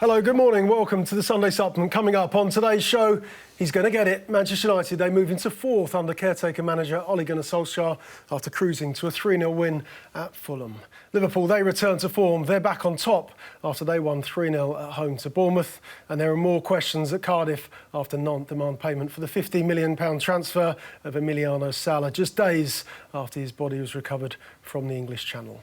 Hello, good morning. Welcome to the Sunday Supplement. Coming up on today's show, he's going to get it. Manchester United, they move into fourth under caretaker manager Ole Gunnar Solskjaer after cruising to a 3-0 win at Fulham. Liverpool, they return to form. They're back on top after they won 3-0 at home to Bournemouth. And there are more questions at Cardiff after Nantes demand payment for the £50 million transfer of Emiliano Sala, just days after his body was recovered from the English Channel.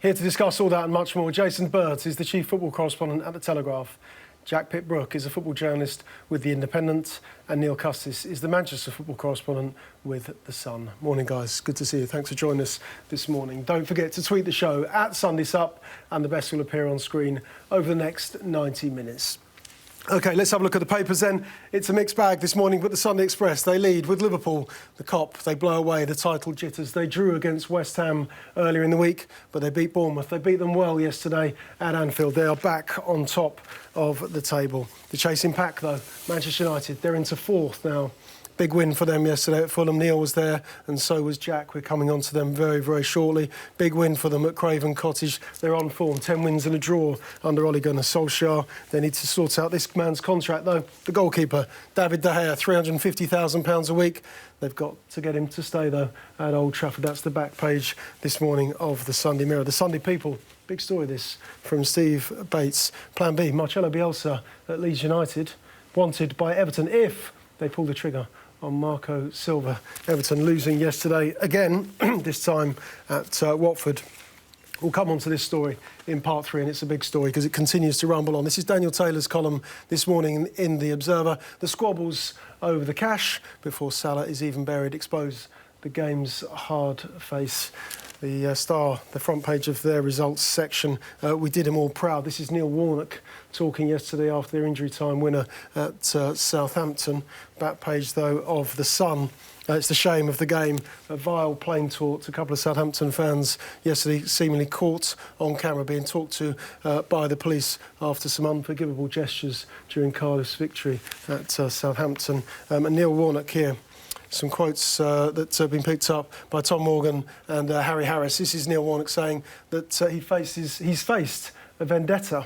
Here to discuss all that and much more, Jason Burt is the chief football correspondent at The Telegraph. Jack Pitt-Brooke is a football journalist with The Independent. And Neil Custis is the Manchester football correspondent with The Sun. Morning, guys. Good to see you. Thanks for joining us this morning. Don't forget to tweet the show at Sunday Sup, and the best will appear on screen over the next 90 minutes. OK, let's have a look at the papers then. It's a mixed bag this morning, but the Sunday Express, they lead with Liverpool. The Cop, they blow away the title jitters. They drew against West Ham earlier in the week, but they beat Bournemouth. They beat them well yesterday at Anfield. They are back on top of the table. The chasing pack, though, Manchester United, they're into fourth now. Big win for them yesterday at Fulham. Neil was there, and so was Jack. We're coming on to them very, very shortly. Big win for them at Craven Cottage. They're on form, 10 wins and a draw under Ole Gunnar Solskjaer. They need to sort out this man's contract, though. The goalkeeper, David De Gea, £350,000 a week. They've got to get him to stay, though, at Old Trafford. That's the back page this morning of the Sunday Mirror. The Sunday People, big story this, from Steve Bates. Plan B, Marcelo Bielsa at Leeds United, wanted by Everton if they pull the trigger on Marco Silva. Everton losing yesterday again, this time at Watford. We'll come on to this story in part 3, and it's a big story because it continues to rumble on. This is Daniel Taylor's column this morning in The Observer. The squabbles over the cash before Sala is even buried expose the game's hard face. The Star, the front page of their results section, we did them all proud. This is Neil Warnock talking yesterday after their injury time winner at Southampton. Back page, though, of The Sun. It's the shame of the game. A vile plain taunt. A couple of Southampton fans yesterday seemingly caught on camera being talked to by the police after some unforgivable gestures during Cardiff's victory at Southampton. And Neil Warnock here. Some quotes that have been picked up by Tom Morgan and Harry Harris. This is Neil Warnock saying that he's faced a vendetta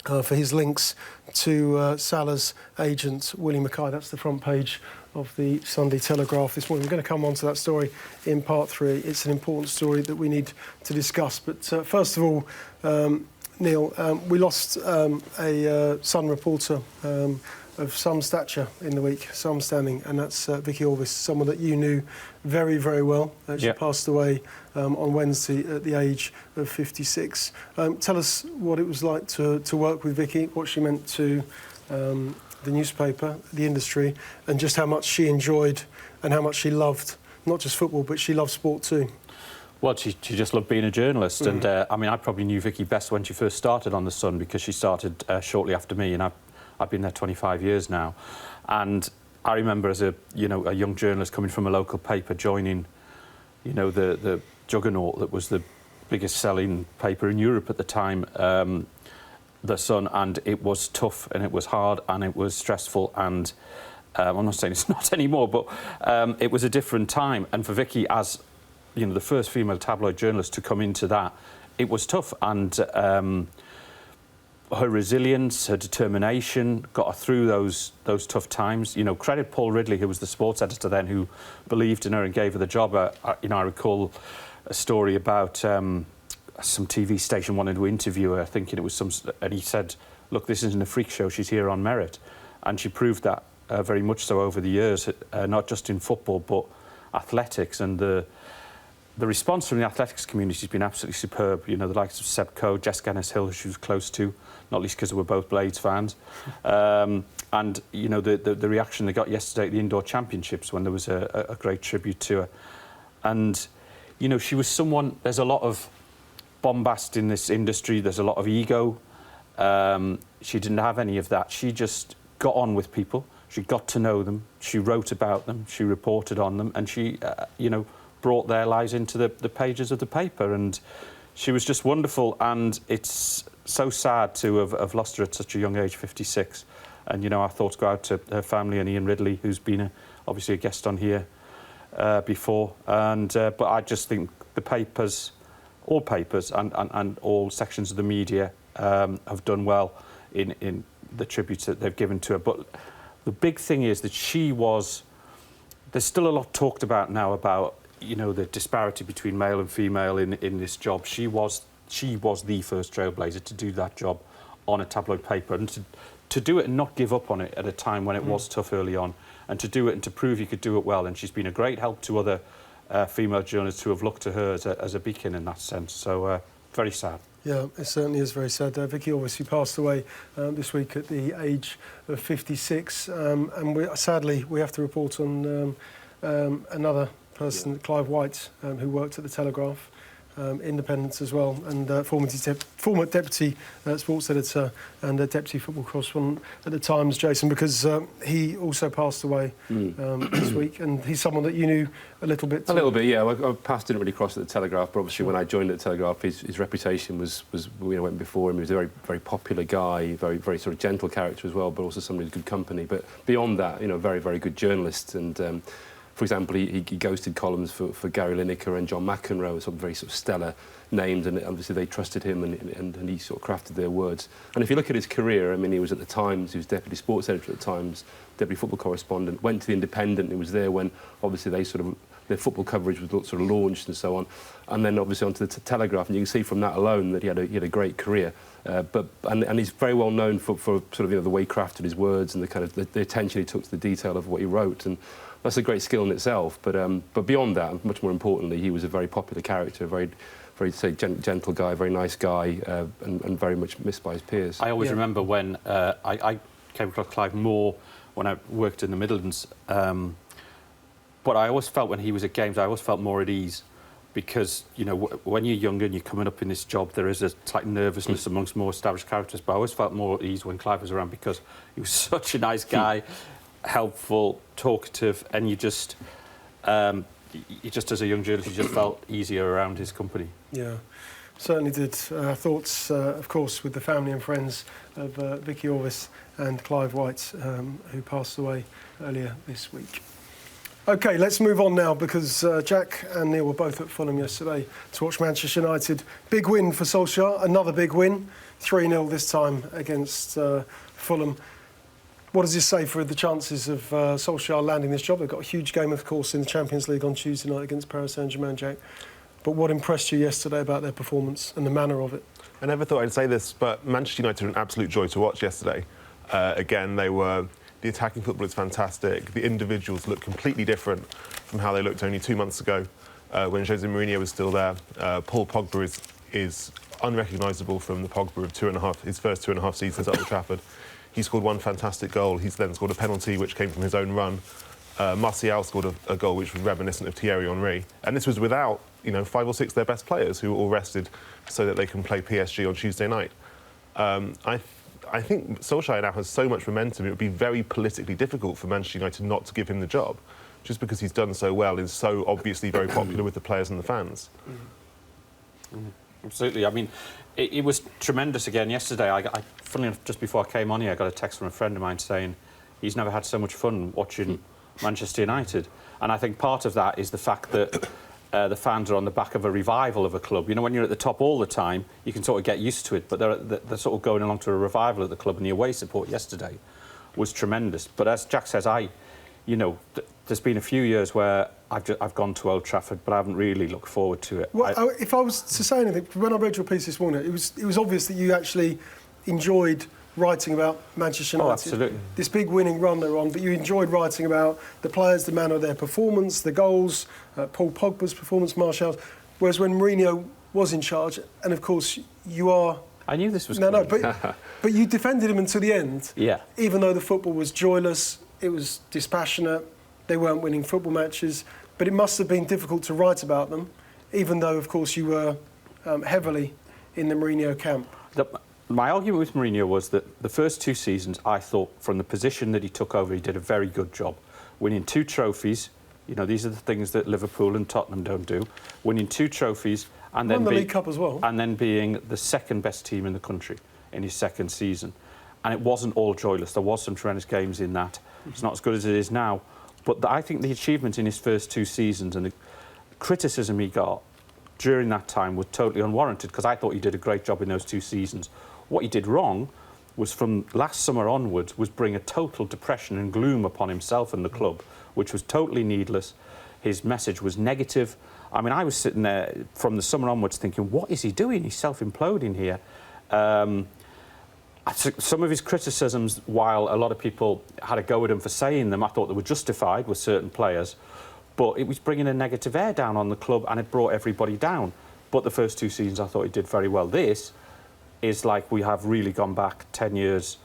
for his links to Sala's agent, Willie Mackay. That's the front page of the Sunday Telegraph this morning. We're going to come on to that story in part 3. It's an important story that we need to discuss. But first of all, Neil, we lost a Sun reporter of some stature in the week, some standing, and that's Vicky Orvis, someone that you knew very, very well. She passed away on Wednesday at the age of 56. Tell us what it was like to work with Vicky, what she meant to the newspaper, the industry, and just how much she enjoyed and how much she loved, not just football, but she loved sport too. Well, she just loved being a journalist. And, I mean, I probably knew Vicky best when she first started on The Sun because she started shortly after me, and I've been there 25 years now. And I remember as a young journalist coming from a local paper, joining, the juggernaut that was the biggest selling paper in Europe at the time, The Sun, and it was tough and it was hard and it was stressful and I'm not saying it's not anymore, but it was a different time. And for Vicky, as, the first female tabloid journalist to come into that, it was tough. And her resilience, her determination got her through those tough times. Credit Paul Ridley, who was the sports editor then, who believed in her and gave her the job. I recall a story about some TV station wanted to interview her, thinking it was and he said, "Look, this isn't a freak show. She's here on merit," and she proved that very much so over the years, not just in football but athletics. And the response from the athletics community has been absolutely superb. The likes of Seb Coe, Jess Guinness-Hill, who she was close to, not least because they were both Blades fans. And, the reaction they got yesterday at the Indoor Championships when there was a great tribute to her. And, she was someone... There's a lot of bombast in this industry. There's a lot of ego. She didn't have any of that. She just got on with people. She got to know them. She wrote about them. She reported on them. And she, brought their lives into the pages of the paper, and she was just wonderful. And it's so sad to have lost her at such a young age, 56. And our thoughts go out to her family and Ian Ridley, who's been obviously a guest on here before. And but I just think the papers, all papers and all sections of the media have done well in the tributes that they've given to her. But the big thing is that she was... There's still a lot talked about now about, you know, the disparity between male and female in this job. She was the first trailblazer to do that job on a tabloid paper, and to do it and not give up on it at a time when it was tough early on, and to do it and to prove you could do it well. And she's been a great help to other female journalists who have looked to her as a beacon in that sense. So very sad. Yeah, it certainly is very sad. Vicky obviously passed away this week at the age of 56, and sadly we have to report on another person, Clive White, who worked at the Telegraph, Independent as well, and former deputy sports editor and deputy football correspondent at the Times, Jason, because he also passed away this week, and he's someone that you knew a little bit too. A little bit, yeah. Our paths didn't really cross at the Telegraph, but obviously when I joined at the Telegraph, his reputation was went before him. He was a very, very popular guy, very, very sort of gentle character as well, but also somebody with good company. But beyond that, you know, very, very good journalist. And for example, he ghosted columns for Gary Lineker and John McEnroe, some very sort of stellar names, and obviously they trusted him, and he sort of crafted their words. And if you look at his career, I mean, he was at the Times, he was deputy sports editor at the Times, deputy football correspondent, went to the Independent, he was there when obviously their football coverage was sort of launched and so on, and then obviously onto the Telegraph, and you can see from that alone that he had a great career. And he's very well known for sort of, you know, the way he crafted his words and the kind of the attention he took to the detail of what he wrote, and that's a great skill in itself. But beyond that, much more importantly, he was a very popular character, very say gentle guy, very nice guy, and very much missed by his peers. I always remember when I came across Clive more when I worked in the Midlands, but I always felt when he was at games, I always felt more at ease, because, you know, when you're younger and you're coming up in this job, there is a slight nervousness amongst more established characters, but I always felt more at ease when Clive was around, because he was such a nice guy, helpful, talkative, and you just as a young journalist, you just felt easier around his company. Yeah, certainly did. Thoughts, of course, with the family and friends of Vicky Orvis and Clive White, who passed away earlier this week. OK, let's move on now, because Jack and Neil were both at Fulham yesterday to watch Manchester United. Big win for Solskjaer, another big win, 3-0 this time against Fulham. What does this say for the chances of Solskjaer landing this job? They've got a huge game, of course, in the Champions League on Tuesday night against Paris Saint-Germain, Jack. But what impressed you yesterday about their performance and the manner of it? I never thought I'd say this, but Manchester United were an absolute joy to watch yesterday. Again, the attacking football is fantastic. The individuals look completely different from how they looked only 2 months ago when Jose Mourinho was still there. Paul Pogba is unrecognisable from the Pogba of his first 2.5 seasons at Old Trafford. He scored one fantastic goal. He's then scored a penalty which came from his own run. Martial scored a goal which was reminiscent of Thierry Henry. And this was without, you know, 5 or 6 of their best players who were all rested so that they can play PSG on Tuesday night. I think Solskjaer now has so much momentum, it would be very politically difficult for Manchester United not to give him the job, just because he's done so well and is so obviously very popular with the players and the fans. Absolutely. I mean, it was tremendous again yesterday. Funnily enough, just before I came on here, I got a text from a friend of mine saying he's never had so much fun watching Manchester United. And I think part of that is the fact that the fans are on the back of a revival of a club. You know, when you're at the top all the time, you can sort of get used to it, but they're sort of going along to a revival at the club, and the away support yesterday was tremendous. But as Jack says, there's been a few years where I've gone to Old Trafford, but I haven't really looked forward to it. Well, if I was to say anything, when I read your piece this morning, it was obvious that you actually enjoyed writing about Manchester United. Oh, absolutely. This big winning run they're on, but you enjoyed writing about the players, the manner of their performance, the goals, Paul Pogba's performance, Martial's. Whereas when Mourinho was in charge, and of course you are... I knew this was coming. But you defended him until the end. Yeah. Even though the football was joyless, it was dispassionate, they weren't winning football matches, but it must have been difficult to write about them, even though, of course, you were heavily in the Mourinho camp. My argument with Mourinho was that the first 2 seasons, I thought, from the position that he took over, he did a very good job. Winning 2 trophies, you know, these are the things that Liverpool and Tottenham don't do. Winning 2 trophies and then won the League Cup as well. And then being the second best team in the country in his second season. And it wasn't all joyless. There was some tremendous games in that. It's not as good as it is now. But I think the achievement in his first 2 seasons and the criticism he got during that time was totally unwarranted, because I thought he did a great job in those 2 seasons. What he did wrong was from last summer onwards was bring a total depression and gloom upon himself and the club, which was totally needless. His message was negative. I mean, I was sitting there from the summer onwards thinking, what is he doing? He's self-imploding here. Some of his criticisms, while a lot of people had a go at him for saying them, I thought they were justified with certain players, but it was bringing a negative air down on the club and it brought everybody down. But the first 2 seasons I thought he did very well. This is like we have really gone back 10 years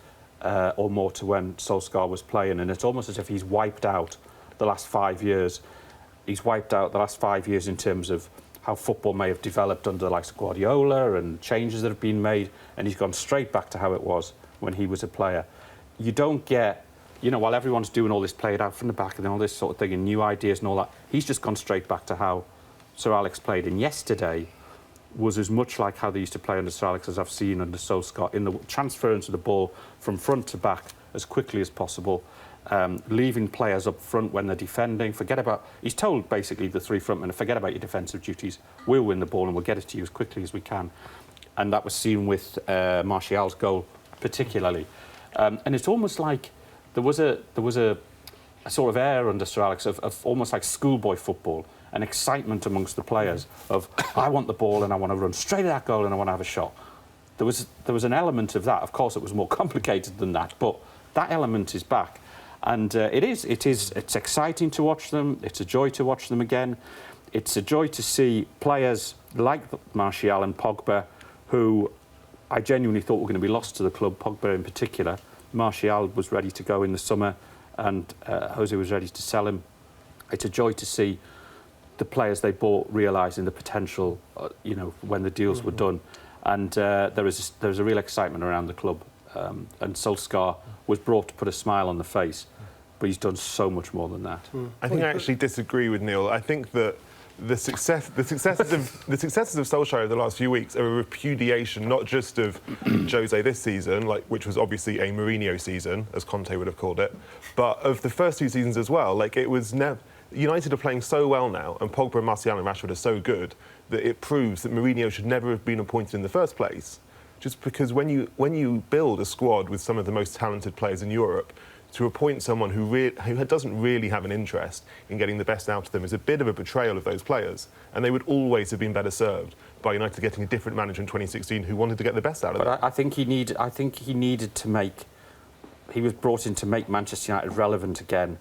or more to when Solskjaer was playing, and it's almost as if he's wiped out the last 5 years. He's wiped out the last 5 years in terms of how football may have developed under the likes of Guardiola and changes that have been made, and he's gone straight back to how it was when he was a player. You don't get, you know, while everyone's doing all this played out from the back and all this sort of thing and new ideas and all that, he's just gone straight back to how Sir Alex played. And yesterday was as much like how they used to play under Sir Alex as I've seen under Solskjaer, in the transference of the ball from front to back as quickly as possible. Leaving players up front when they're defending. He's told basically the 3 frontmen, forget about your defensive duties. We'll win the ball and we'll get it to you as quickly as we can. And that was seen with Martial's goal particularly. And it's almost like there was a sort of air under Sir Alex of almost like schoolboy football, an excitement amongst the players of, I want the ball and I want to run straight at that goal and I want to have a shot. There was an element of that. Of course, it was more complicated than that, but that element is back. And it's exciting to watch them. It's a joy to watch them again. It's a joy to see players like Martial and Pogba, who I genuinely thought were going to be lost to the club, Pogba in particular. Martial was ready to go in the summer and Jose was ready to sell him. It's a joy to see the players they bought realising the potential, you know, when the deals were done. And there was a real excitement around the club. And Solskjaer was brought to put a smile on the face, but he's done so much more than that. I think I actually disagree with Neil. I think that the successes of Solskjaer over the last few weeks are a repudiation not just of Jose this season, which was obviously a Mourinho season, as Conte would have called it, but of the first 2 seasons as well. Like, it was never. United are playing so well now, and Pogba, Martial and Rashford are so good that it proves that Mourinho should never have been appointed in the first place. Just because when you build a squad with some of the most talented players in Europe, to appoint someone who doesn't really have an interest in getting the best out of them is a bit of a betrayal of those players. And they would always have been better served by United getting a different manager in 2016 who wanted to get the best out of them. But I think he needed to make. He was brought in to make Manchester United relevant again,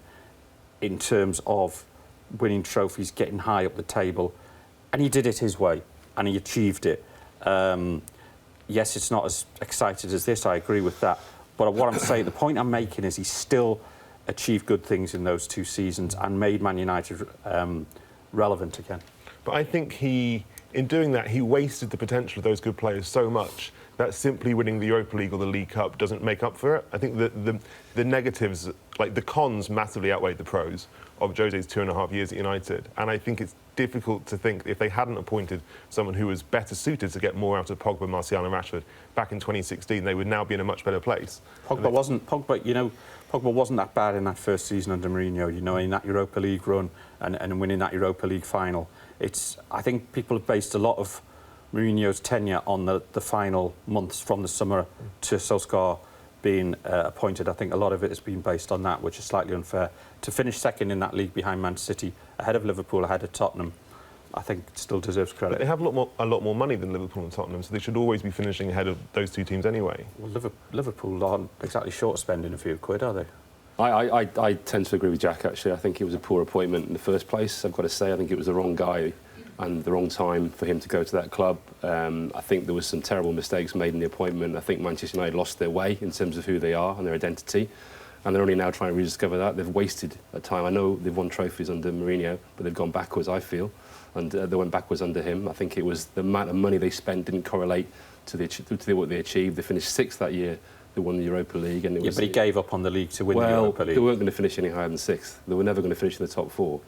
in terms of winning trophies, getting high up the table, and he did it his way, and he achieved it. Yes, it's not as excited as this, I agree with that. But what I'm saying, the point I'm making is he still achieved good things in those 2 seasons and made Man United relevant again. But I think in doing that, he wasted the potential of those good players so much that simply winning the Europa League or the League Cup doesn't make up for it. I think that the negatives, like the cons, massively outweighed the pros of Jose's 2.5 years at United. And I think it's difficult to think if they hadn't appointed someone who was better suited to get more out of Pogba, Martial and Rashford back in 2016, they would now be in a much better place. Pogba wasn't that bad in that first season under Mourinho, you know, in that Europa League run and winning that Europa League final. I think people have based a lot of Mourinho's tenure on the final months from the summer to Solskjaer being appointed. I think a lot of it has been based on that, which is slightly unfair. To finish second in that league behind Man City, ahead of Liverpool, ahead of Tottenham, I think still deserves credit. But they have a lot more money than Liverpool and Tottenham, so they should always be finishing ahead of those 2 teams anyway. Well, Liverpool aren't exactly short of spending a few quid, are they? I tend to agree with Jack, actually. I think it was a poor appointment in the first place. I've got to say, I think it was the wrong guy and the wrong time for him to go to that club. I think there was some terrible mistakes made in the appointment. I think Manchester United lost their way in terms of who they are and their identity, and they're only now trying to rediscover that. They've wasted a time. I know they've won trophies under Mourinho, but they've gone backwards, I feel, and they went backwards under him. I think it was the amount of money they spent didn't correlate to what they achieved. They finished 6th that year. They won the Europa League. And but he gave up on the league to win the Europa League. They weren't going to finish any higher than 6th. They were never going to finish in the top 4.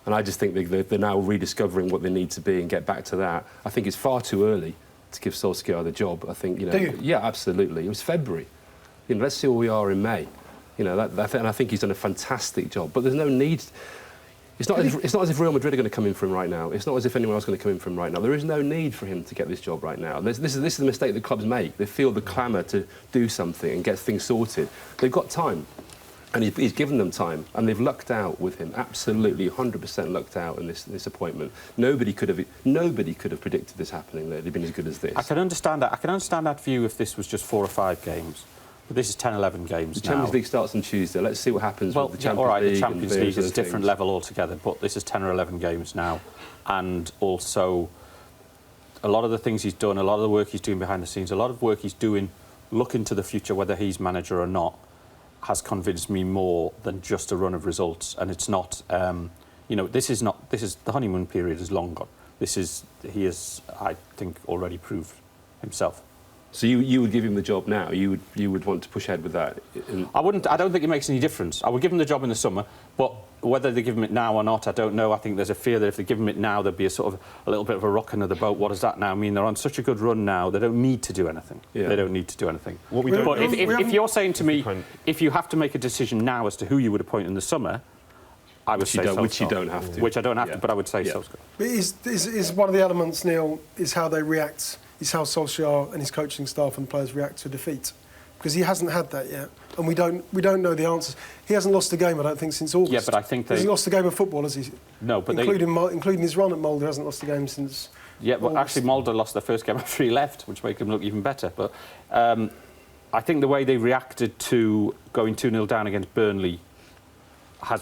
And I just think they're now rediscovering what they need to be and get back to that. I think it's far too early to give Solskjaer the job. I think, you know... Do you? Yeah, absolutely. It was February. You know, let's see where we are in May. You know, and I think he's done a fantastic job. But there's no need... It's not as if Real Madrid are going to come in for him right now. It's not as if anyone else is going to come in for him right now. There is no need for him to get this job right now. This is the mistake that clubs make. They feel the clamour to do something and get things sorted. They've got time, and he's given them time, and they've lucked out with him. Absolutely, 100% lucked out in this appointment. Nobody could have predicted this happening. That they'd been as good as this. I can understand that. I can understand that view if this was just 4 or 5 games. But this is 10, 11 games The Champions League starts on Tuesday. Let's see what happens with the Champions League. All right, the Champions League is a different level altogether, but this is 10 or 11 games now. And also, a lot of the things he's done, a lot of the work he's doing behind the scenes, a lot of work he's doing, looking to the future, whether he's manager or not, has convinced me more than just a run of results. And it's not, this is the honeymoon period is long gone. He has, I think, already proved himself. So you would give him the job now? You would want to push ahead with that? I wouldn't. I don't think it makes any difference. I would give him the job in the summer, but whether they give him it now or not, I don't know. I think there's a fear that if they give him it now, there'd be a little bit of a rock under the boat. What does that now mean? They're on such a good run now, they don't need to do anything. Yeah. They don't need to do anything. But if you're saying to me, if you have to make a decision now as to who you would appoint in the summer, I would say Solskjaer. Which you don't have to. Which I don't have to, but I would say Solskjaer. But is one of the elements, Neil, is how they react, is how Solskjaer and his coaching staff and players react to defeat. Because he hasn't had that yet, and we don't know the answers. He hasn't lost a game, I don't think, since August. Yeah, but I think has he lost a game of football? Has he? No, but including his run at Molde, hasn't lost a game since. Yeah, but actually Molde lost their first game after he left, which made them look even better. But I think the way they reacted to going 2-0 down against Burnley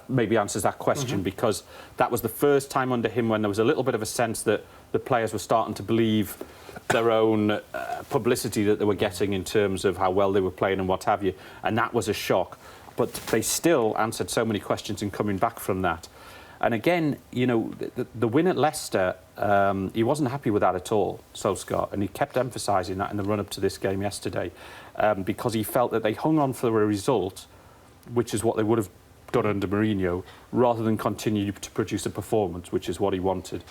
maybe answers that question, because that was the first time under him when there was a little bit of a sense that the players were starting to believe their own publicity that they were getting in terms of how well they were playing and what have you, and that was a shock. But they still answered so many questions in coming back from that. And again, the win at Leicester, he wasn't happy with that at all, Solskjaer, and he kept emphasising that in the run-up to this game yesterday, because he felt that they hung on for a result, which is what they would have done under Mourinho, rather than continue to produce a performance, which is what he wanted.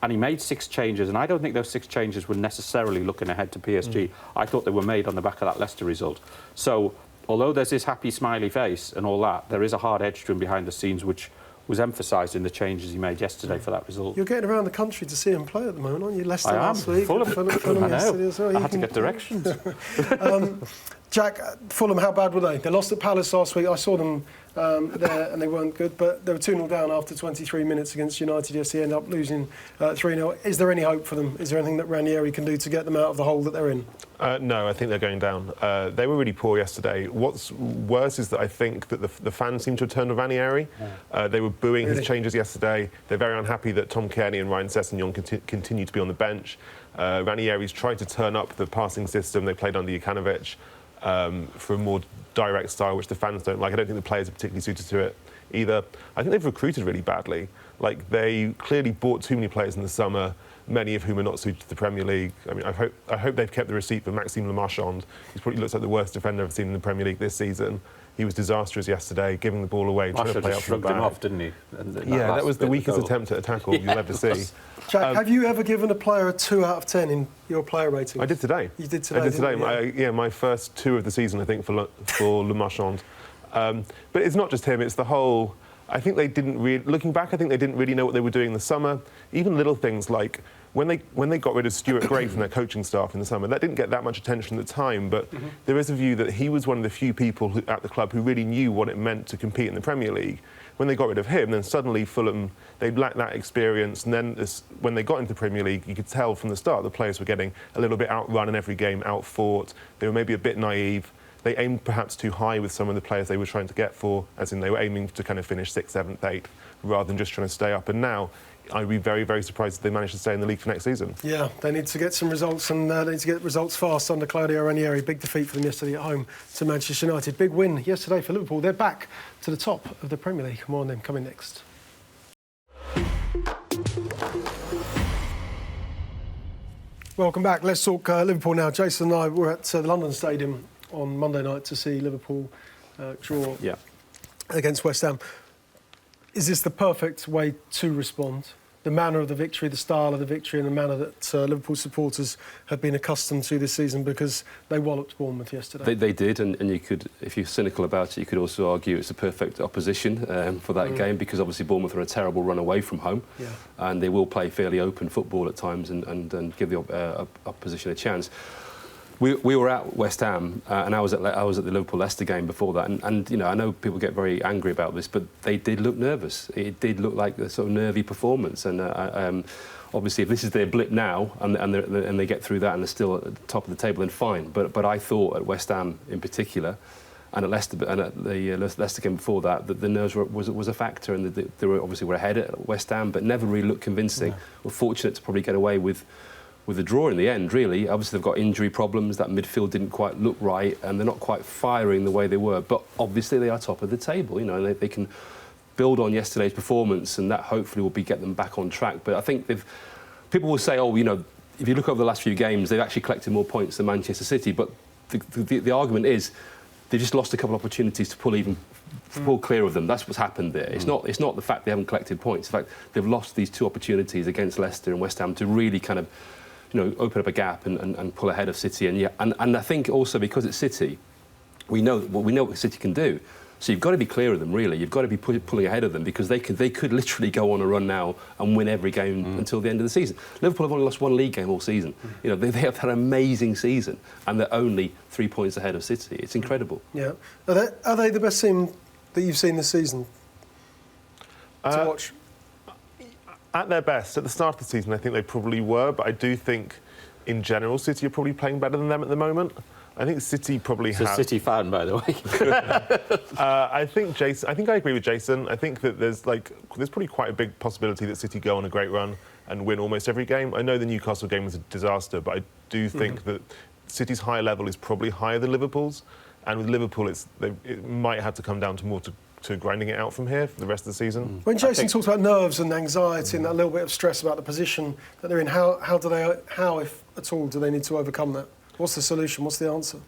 And he made 6 changes, and I don't think those 6 changes were necessarily looking ahead to PSG. I thought they were made on the back of that Leicester result. So, although there's this happy, smiley face and all that, there is a hard edge to him behind the scenes, which was emphasised in the changes he made yesterday for that result. You're getting around the country to see him play at the moment, aren't you? Leicester last week. Fulham yesterday as well. I had to get directions. Jack, Fulham, how bad were they? They lost at Palace last week. I saw them there and they weren't good, but they were 2-0 down after 23 minutes against United yesterday, ended up losing 3-0. Is there any hope for them? Is there anything that Ranieri can do to get them out of the hole that they're in? No, I think they're going down. They were really poor yesterday. What's worse is that I think that the fans seem to have turned on Ranieri. They were booing his changes yesterday. They're very unhappy that Tom Kearney and Ryan Sessegnon continue to be on the bench. Ranieri's tried to turn up the passing system they played under Jokanovic for a more direct style, which the fans don't like. I don't think the players are particularly suited to it either. I think they've recruited really badly. Like, they clearly bought too many players in the summer, many of whom are not suited to the Premier League. I mean, I hope they've kept the receipt for Maxime Le Marchand. He probably looks like the worst defender I've seen in the Premier League this season. He was disastrous yesterday, giving the ball away. Marshall just shrugged him off, didn't he? That was the weakest attempt at a tackle you'll ever see. Jack, have you ever given a player a 2 out of 10 in your player rating? I did today. You did today? I did today. My first 2 of the season, I think, for Le Marchand. But it's not just him, it's the whole... I think they didn't really... Looking back, I think they didn't really know what they were doing in the summer. Even little things like... When they got rid of Stuart Gray from their coaching staff in the summer, that didn't get that much attention at the time, but there is a view that he was one of the few people at the club who really knew what it meant to compete in the Premier League. When they got rid of him, then suddenly Fulham, they lacked that experience, and then when they got into the Premier League, you could tell from the start the players were getting a little bit outrun in every game, outfought. They were maybe a bit naive. They aimed perhaps too high with some of the players they were trying to get for, as in they were aiming to kind of finish 6th, 7th, 8th, rather than just trying to stay up. And now, I'd be very, very surprised if they manage to stay in the league for next season. Yeah, they need to get some results, and they need to get results fast under Claudio Ranieri. Big defeat for them yesterday at home to Manchester United. Big win yesterday for Liverpool. They're back to the top of the Premier League. More on them coming next. Welcome back. Let's talk Liverpool now. Jason and I were at the London Stadium on Monday night to see Liverpool draw against West Ham. Is this the perfect way to respond the manner of the victory, the style of the victory, and the manner that Liverpool supporters have been accustomed to this season, because they walloped Bournemouth yesterday. They did, and you could, if you're cynical about it, you could also argue it's a perfect opposition for that game, because obviously Bournemouth are a terrible run away from home, and they will play fairly open football at times and give the opposition a chance. We were at West Ham, and I was at the Liverpool-Leicester game before that, and you know, I know people get very angry about this, but they did look nervous. It did look like a sort of nervy performance, and obviously if this is their blip now and they get through that and they're still at the top of the table, then fine. But I thought at West Ham in particular, and at Leicester and at the Leicester game before that the nerves was a factor, and they were ahead at West Ham, but never really looked convincing. We're fortunate to probably get away with a draw in the end, really. Obviously, they've got injury problems. That midfield didn't quite look right, and they're not quite firing the way they were. But obviously, they are top of the table, you know, and they can build on yesterday's performance, and that hopefully will get them back on track. But I think people will say, oh, you know, if you look over the last few games, they've actually collected more points than Manchester City. But the argument is they just lost a couple of opportunities to pull clear of them. That's what's happened there. It's not the fact they haven't collected points. In fact, they've lost these two opportunities against Leicester and West Ham to really kind of, you know, open up a gap and pull ahead of City. And I think also because it's City, we know what City can do. So you've got to be clear of them, really. You've got to be pulling ahead of them, because they could literally go on a run now and win every game until the end of the season. Liverpool have only lost one league game all season. You know, they have had an amazing season, and they're only 3 points ahead of City. It's incredible. Yeah. Are they the best team that you've seen this season to watch? At their best, at the start of the season, I think they probably were, but I do think, in general, City are probably playing better than them at the moment. I think City probably have... It's a City fan, by the way. I think I agree with Jason. I think that there's probably quite a big possibility that City go on a great run and win almost every game. I know the Newcastle game was a disaster, but I do think that City's high level is probably higher than Liverpool's, and with Liverpool, it might have to come down to more to grinding it out from here for the rest of the season. When Jason talks about nerves and anxiety and that little bit of stress about the position that they're in, how, if at all, do they need to overcome that? What's the solution? What's the answer?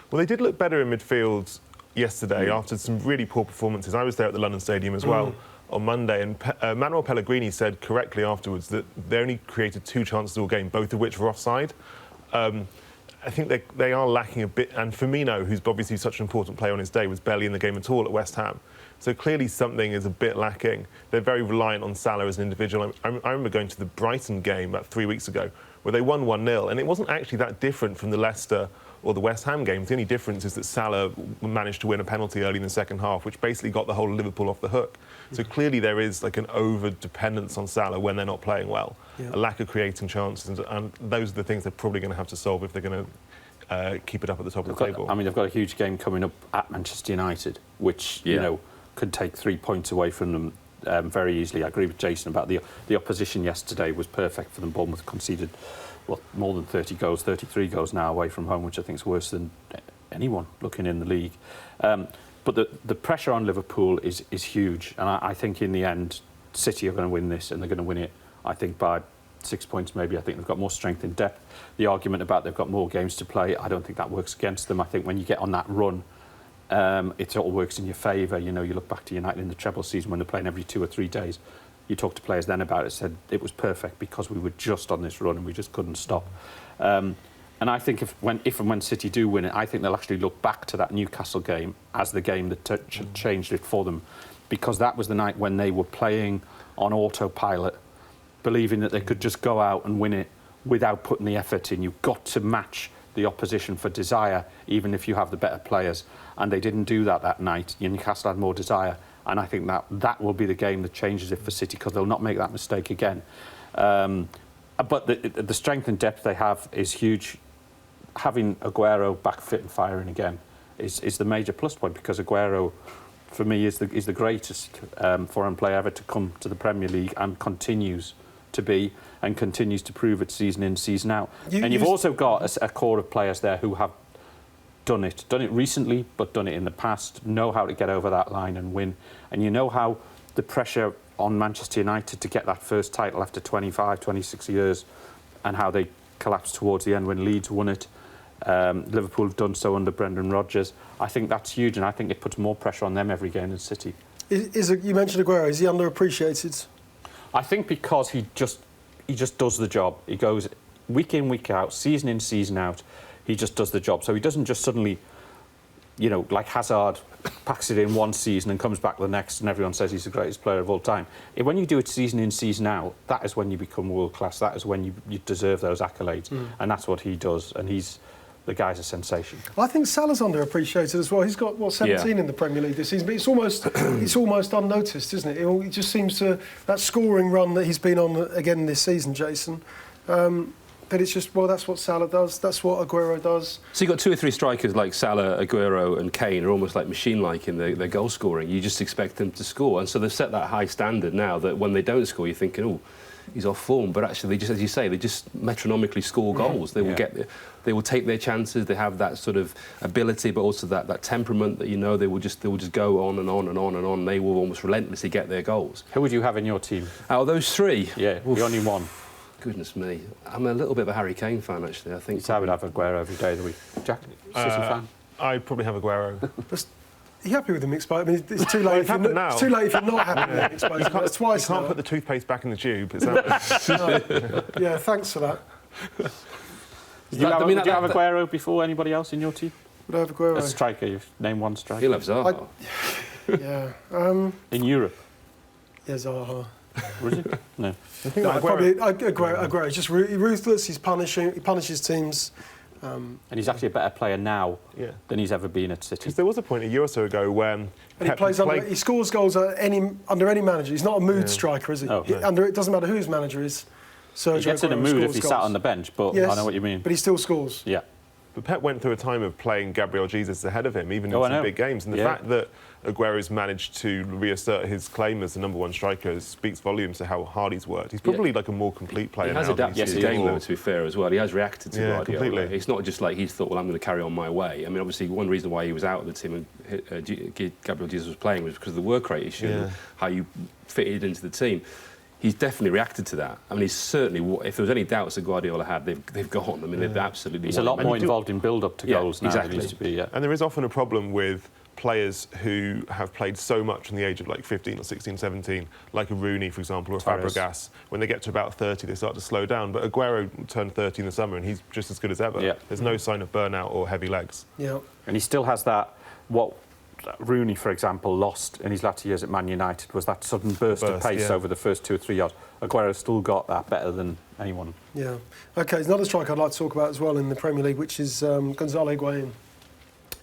Well, they did look better in midfield yesterday after some really poor performances. I was there at the London Stadium as well on Monday, and Manuel Pellegrini said correctly afterwards that they only created 2 chances all game, both of which were offside. I think they are lacking a bit, and Firmino, who's obviously such an important player on his day, was barely in the game at all at West Ham. So clearly something is a bit lacking. They're very reliant on Sala as an individual. I remember going to the Brighton game about 3 weeks ago, where they won 1-0, and it wasn't actually that different from the Leicester or the West Ham games. The only difference is that Sala managed to win a penalty early in the second half, which basically got the whole of Liverpool off the hook. So clearly there is like an over-dependence on Sala when they're not playing well, a lack of creating chances, and those are the things they're probably going to have to solve if they're going to keep it up at the top of the table. I mean, they've got a huge game coming up at Manchester United, which, you know, could take 3 points away from them very easily. I agree with Jason about the opposition yesterday was perfect for them. Bournemouth conceded, more than 30 goals, 33 goals now away from home, which I think is worse than anyone looking in the league. But the pressure on Liverpool is huge, and I think in the end, City are going to win this, and they're going to win it, I think, by 6 points maybe. I think they've got more strength in depth. The argument about they've got more games to play, I don't think that works against them. I think when you get on that run, it all works in your favour. You know, you look back to United in the treble season when they're playing every 2 or 3 days. You talk to players then about it, said it was perfect because we were just on this run and we just couldn't stop. And I think if and when City do win it, I think they'll actually look back to that Newcastle game as the game that changed it for them, because that was the night when they were playing on autopilot, believing that they could just go out and win it without putting the effort in. You've got to match the opposition for desire, even if you have the better players. And they didn't do that night. Newcastle had more desire. And I think that will be the game that changes it for City, because they'll not make that mistake again. But the strength and depth they have is huge. Having Aguero back fit and firing again is the major plus point, because Aguero, for me, is the greatest foreign player ever to come to the Premier League, and continues to be, and continues to prove it season in, season out. You've also got a core of players there who have done it recently, but done it in the past, know how to get over that line and win. And you know how the pressure on Manchester United to get that first title after 25, 26 years, and how they collapsed towards the end when Leeds won it. Liverpool have done so under Brendan Rodgers. I think that's huge, and I think it puts more pressure on them every game than City. You mentioned Aguero. Is he underappreciated? I think because he just does the job. He goes week in, week out, season in, season out. He just does the job. So he doesn't just suddenly, you know, like Hazard, packs it in one season and comes back the next and everyone says he's the greatest player of all time. When you do it season in, season out, that is when you become world class. That is when you deserve those accolades. And that's what he does. And the guy's a sensation. I think Sala's underappreciated as well. He's got, 17 in the Premier League this season, but it's almost unnoticed, isn't it? It just seems to, that scoring run that he's been on again this season, Jason, but it's just, that's what Sala does, that's what Aguero does. So you've got 2 or 3 strikers like Sala, Aguero and Kane are almost like machine-like in their goal scoring. You just expect them to score. And so they've set that high standard now that when they don't score, you're thinking, oh, he's off form. But actually, they just, as you say, they just metronomically score goals. They will take their chances. They have that sort of ability, but also that temperament that, you know, they will just go on and on and on and on. They will almost relentlessly get their goals. Who would you have in your team? Out of those 3? Yeah, the only one. Goodness me. I'm a little bit of a Harry Kane fan, actually. I think I would have Aguero every day of the week. Jack, City fan? I'd probably have Aguero. Are you happy with him exposed? I mean, it's too late. It's too late if you're not happy with him exposed. That's twice. You can't put the toothpaste back in the tube. It's Yeah, thanks for that. Would you have Aguero before anybody else in your team? Would I have Aguero? A striker, you've named one striker. He loves Zaha. Yeah. In Europe? Yeah, Zaha. Was it? No. Aguero. He's just ruthless. He punishes teams. And he's actually a better player now than he's ever been at City. Because there was a point a year or so ago when he scores goals under any manager. He's not a mood striker, is he? Oh, It doesn't matter who his manager is. He gets in a mood if he sat on the bench, but yes, I know what you mean. But he still scores. Yeah. But Pep went through a time of playing Gabriel Jesus ahead of him, even in some big games. And the fact that Aguero's managed to reassert his claim as the #1 striker speaks volumes to how hard he's worked. He's probably like a more complete player now. He has adapted to the game, though, to be fair, as well. He has reacted to Guardiola. Completely. It's not just like he's thought, well, I'm going to carry on my way. I mean, obviously, one reason why he was out of the team and Gabriel Jesus was playing was because of the work rate issue and how you fitted into the team. He's definitely reacted to that. I mean, he's certainly, if there was any doubts that Guardiola had, they've gone. I mean, they've absolutely... He's a lot more involved in build-up to goals now than he used to be. And there is often a problem with players who have played so much from the age of like 15 or 16, 17, like a Rooney, for example, or Fabregas. When they get to about 30, they start to slow down. But Aguero turned 30 in the summer and he's just as good as ever. Yeah. There's no sign of burnout or heavy legs. Yeah. And he still has that, what Rooney, for example, lost in his latter years at Man United, was that sudden burst of pace over the first 2 or 3 yards. Aguero's still got that better than anyone. Yeah. OK, there's another striker I'd like to talk about as well in the Premier League, which is Gonzalo Higuain,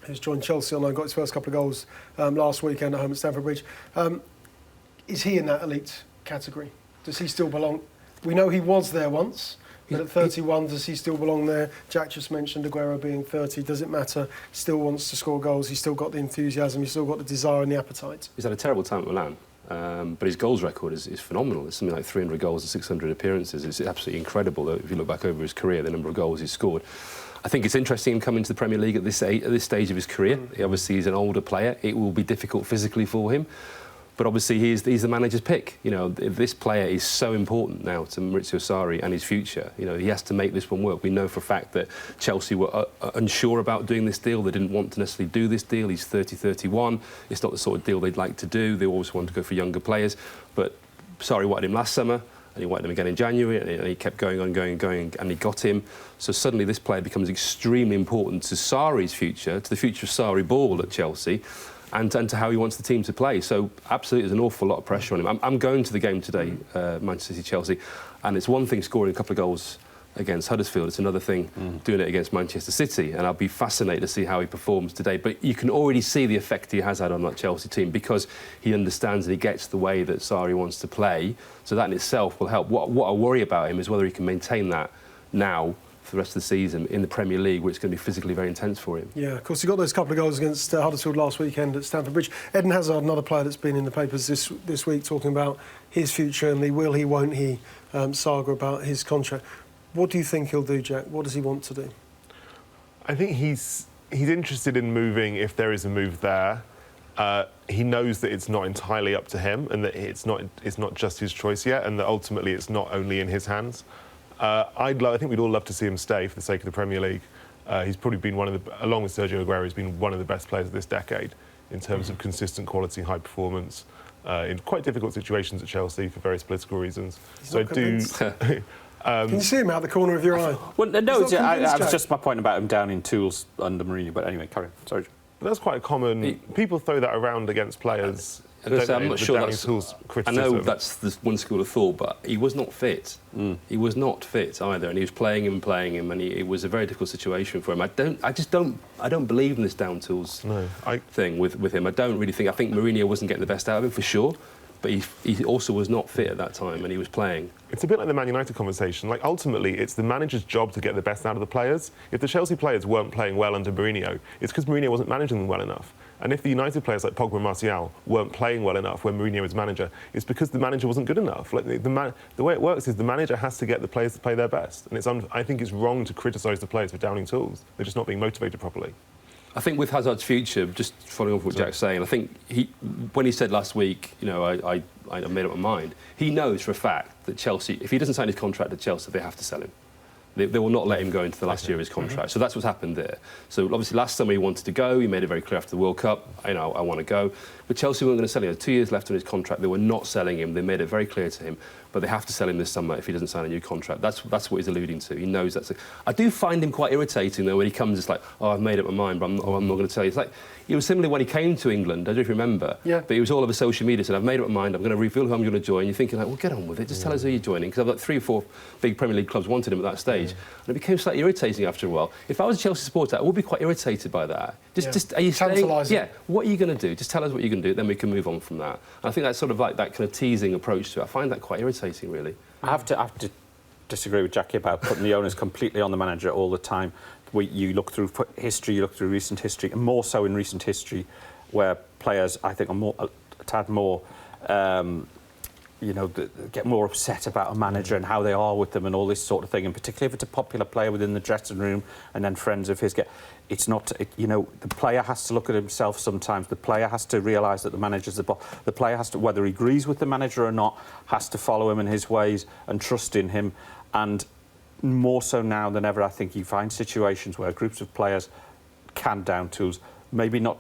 who's joined Chelsea and got his first couple of goals last weekend at home at Stamford Bridge. Is he in that elite category? Does he still belong? We know he was there once, but at 31, does he still belong there? Jack just mentioned Aguero being 30. Does it matter? He still wants to score goals. He's still got the enthusiasm. He's still got the desire and the appetite. He's had a terrible time at Milan. But his goals record is phenomenal. It's something like 300 goals and 600 appearances. It's absolutely incredible, if you look back over his career, the number of goals he's scored. I think it's interesting him coming to the Premier League at this stage of his career. He obviously is an older player. It will be difficult physically for him. But obviously he's the manager's pick. You know, this player is so important now to Maurizio Sarri and his future. You know, he has to make this one work. We know for a fact that Chelsea were unsure about doing this deal. They didn't want to necessarily do this deal. He's 30, 31. It's not the sort of deal they'd like to do. They always want to go for younger players. But Sarri wanted him last summer, and he wanted him again in January, and he kept going, and he got him. So suddenly this player becomes extremely important to Sarri's future, to the future of Sarri ball at Chelsea, and to how he wants the team to play. So absolutely there's an awful lot of pressure on him. I'm going to the game today, Manchester City-Chelsea, and it's one thing scoring a couple of goals against Huddersfield, it's another thing doing it against Manchester City, and I'll be fascinated to see how he performs today. But you can already see the effect he has had on that Chelsea team because he understands and he gets the way that Sarri wants to play, so that in itself will help. What I worry about him is whether he can maintain that now for the rest of the season in the Premier League, where it's going to be physically very intense for him. Yeah, of course, he got those couple of goals against Huddersfield last weekend at Stamford Bridge. Eden Hazard, another player that's been in the papers this week, talking about his future and the will he, won't he saga about his contract. What do you think he'll do, Jack? What does he want to do? I think he's interested in moving if there is a move there. He knows that it's not entirely up to him and that it's not just his choice yet, and that ultimately it's not only in his hands. I think we'd all love to see him stay for the sake of the Premier League. He's probably been along with Sergio Aguero, he's been one of the best players of this decade in terms of consistent quality, high performance. in quite difficult situations at Chelsea for various political reasons. Can you see him out the corner of your eye? Well, no, He's not convinced, it was Jack. just my point about him downing tools under Mourinho. But anyway, carry on. Sorry. But that's quite a common... People throw that around against players. I'm not sure that's... I know criticism. that's the one school of thought, but he was not fit. He was not fit either, and he was playing him, and it was a very difficult situation for him. I don't believe in this down tools thing with him. I don't really think... I think Mourinho wasn't getting the best out of him, for sure, but he also was not fit at that time, and he was playing. It's a bit like the Man United conversation. Like, ultimately, it's the manager's job to get the best out of the players. If the Chelsea players weren't playing well under Mourinho, it's because Mourinho wasn't managing them well enough. And if the United players like Pogba and Martial weren't playing well enough when Mourinho was manager, it's because the manager wasn't good enough. Like, the way it works is the manager has to get the players to play their best. And I think it's wrong to criticise the players for downing tools. They're just not being motivated properly. I think with Hazard's future, just following up what Jack's saying, I think when he said last week, you know, I made up my mind, he knows for a fact that Chelsea, if he doesn't sign his contract at Chelsea, they have to sell him. They will not let him go into the last year of his contract. So that's what's happened there. So obviously last summer he wanted to go. He made it very clear after the World Cup, I want to go. But Chelsea weren't going to sell him. There were 2 years left on his contract. They were not selling him. They made it very clear to him. But they have to sell him this summer if he doesn't sign a new contract. That's what he's alluding to. He knows that's... I do find him quite irritating, though, when he comes, it's like, oh, I've made up my mind, but I'm not going to tell you. It's like, it was similar when he came to England, I don't know if you remember. Yeah. But he was all over social media, said, I've made up my mind, I'm going to reveal who I'm going to join. You're thinking, like, well, get on with it. Just tell us who you're joining. Because I've got 3 or 4 big Premier League clubs wanted him at that stage. And it became slightly irritating after a while. If I was a Chelsea supporter, I would be quite irritated by that. Just are you staying? Yeah. What are you going to do? Just tell us what you're going to do, then we can move on from that. And I think that's sort of like that kind of teasing approach to it. I find that quite irritating, really. I have to disagree with Jackie about putting the onus completely on the manager all the time. You look through history, you look through recent history, and more so in recent history, where players, I think, are a tad more, get more upset about a manager and how they are with them and all this sort of thing. And particularly if it's a popular player within the dressing room, and then friends of his it's not, the player has to look at himself sometimes. The player has to realise that the manager's the boss. The player has to, whether he agrees with the manager or not, has to follow him in his ways and trust in him. And more so now than ever, I think you find situations where groups of players can down tools, maybe not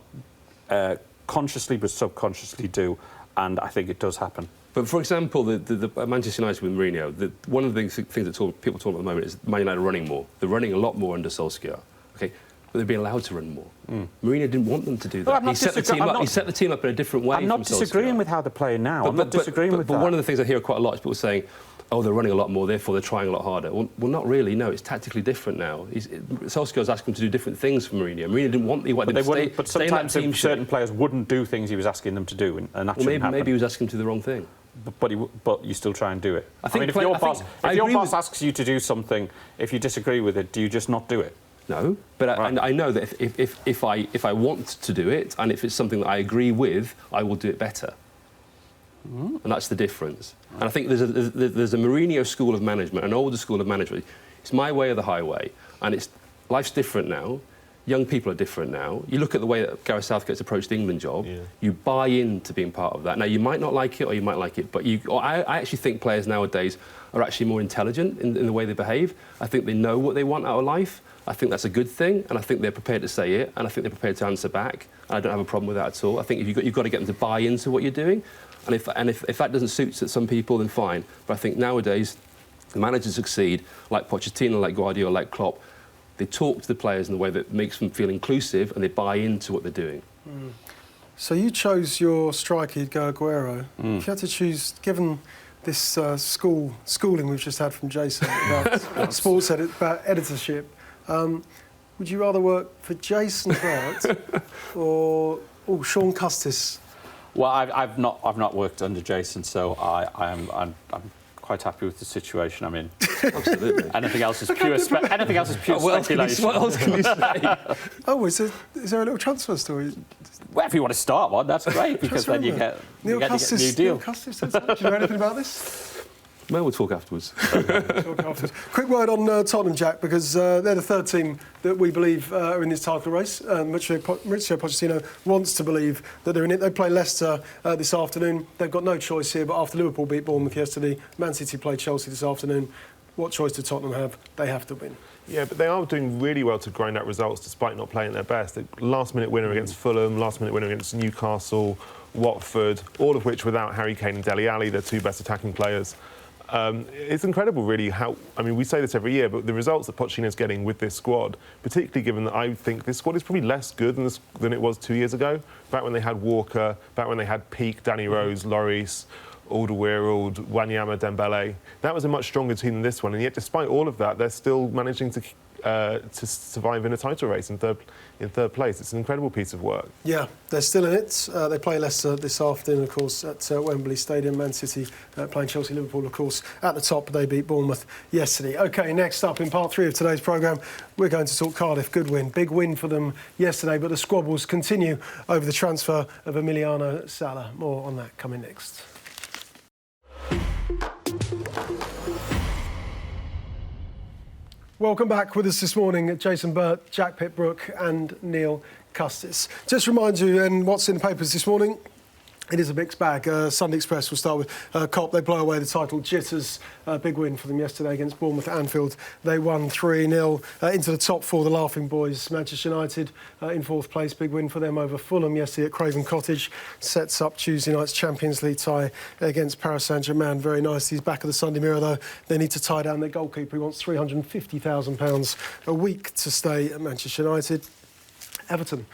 consciously but subconsciously do, and I think it does happen. But for example, the Manchester United with Mourinho, one of the things that people talk about at the moment is Man United running more. They're running a lot more under Solskjaer. Okay. But they're being allowed to run more. Mourinho didn't want them to do that. He set the team up in a different way. I'm not disagreeing with how they're playing now. I'm not disagreeing with that. But one of the things I hear quite a lot is people saying, oh, they're running a lot more, therefore they're trying a lot harder. Well, not really, no, it's tactically different now. Solskjaer's asked them to do different things for Mourinho. Mourinho didn't want them to stay. But sometimes certain players wouldn't do things he was asking them to do, and that shouldn't happen. Maybe he was asking them to do the wrong thing. But you still try and do it. If your boss asks you to do something, if you disagree with it, do you just not do it? No, but I know that if I want to do it, and if it's something that I agree with, I will do it better. And that's the difference. And I think there's a Mourinho school of management, an older school of management. It's my way or the highway, and life's different now. Young people are different now. You look at the way that Gareth Southgate's approached the England job, you buy into being part of that. Now, you might not like it or you might like it, but I actually think players nowadays are actually more intelligent in the way they behave. I think they know what they want out of life. I think that's a good thing, and I think they're prepared to say it, and I think they're prepared to answer back. And I don't have a problem with that at all. I think you've got to get them to buy into what you're doing, and if that doesn't suit some people, then fine. But I think nowadays, the managers succeed, like Pochettino, like Guardiola, like Klopp. They talk to the players in a way that makes them feel inclusive, and they buy into what they're doing. So you chose your striker, Aguero. If you had to choose, given this schooling we've just had from Jason about about editorship, would you rather work for Jason Burt or Sean Custis? Well, I've not worked under Jason, so I'm quite happy with the situation I'm in. Absolutely. Anything else is pure speculation. What else can you say? Oh, is there a little transfer story? Well, if you want to start one, that's great, because then you get a new deal. Neil Custis, do you know anything about this? No, we'll talk afterwards. Quick word on Tottenham, Jack, because they're the third team that we believe are in this title race. Mauricio Pochettino wants to believe that they're in it. They play Leicester this afternoon. They've got no choice here, but after Liverpool beat Bournemouth yesterday, Man City play Chelsea this afternoon. What choice do Tottenham have? They have to win. Yeah, but they are doing really well to grind out results despite not playing their best. Last-minute winner against Fulham, last-minute winner against Newcastle, Watford, all of which without Harry Kane and Dele Alli, their two best attacking players. It's incredible, really, how... I mean, we say this every year, but the results that Pochettino's getting with this squad, particularly given that I think this squad is probably less good than it was 2 years ago, back when they had Walker, back when they had Peak, Danny Rose, Lloris, Alderweireld, Wanyama, Dembele. That was a much stronger team than this one, and yet despite all of that, they're still managing to survive in a title race in third place. It's an incredible piece of work. Yeah, they're still in it. They play Leicester this afternoon, of course, at Wembley Stadium. Man City playing Chelsea. Liverpool, of course, at the top. They beat Bournemouth yesterday. OK, next up in part 3 of today's programme, we're going to talk Cardiff. Good win. Big win for them yesterday, but the squabbles continue over the transfer of Emiliano Sala. More on that coming next. Welcome back. With us this morning, Jason Burt, Jack Pitt-Brooke and Neil Custis. Just remind you, and what's in the papers this morning, it is a mixed bag. Sunday Express, we'll start with Cop. They blow away the title. Jitters, big win for them yesterday against Bournemouth at Anfield. They won 3-0 into the top 4, the Laughing Boys. Manchester United in 4th place. Big win for them over Fulham yesterday at Craven Cottage. Sets up Tuesday night's Champions League tie against Paris Saint-Germain. Very nice. He's back of the Sunday Mirror, though. They need to tie down their goalkeeper. He wants £350,000 a week to stay at Manchester United. Everton,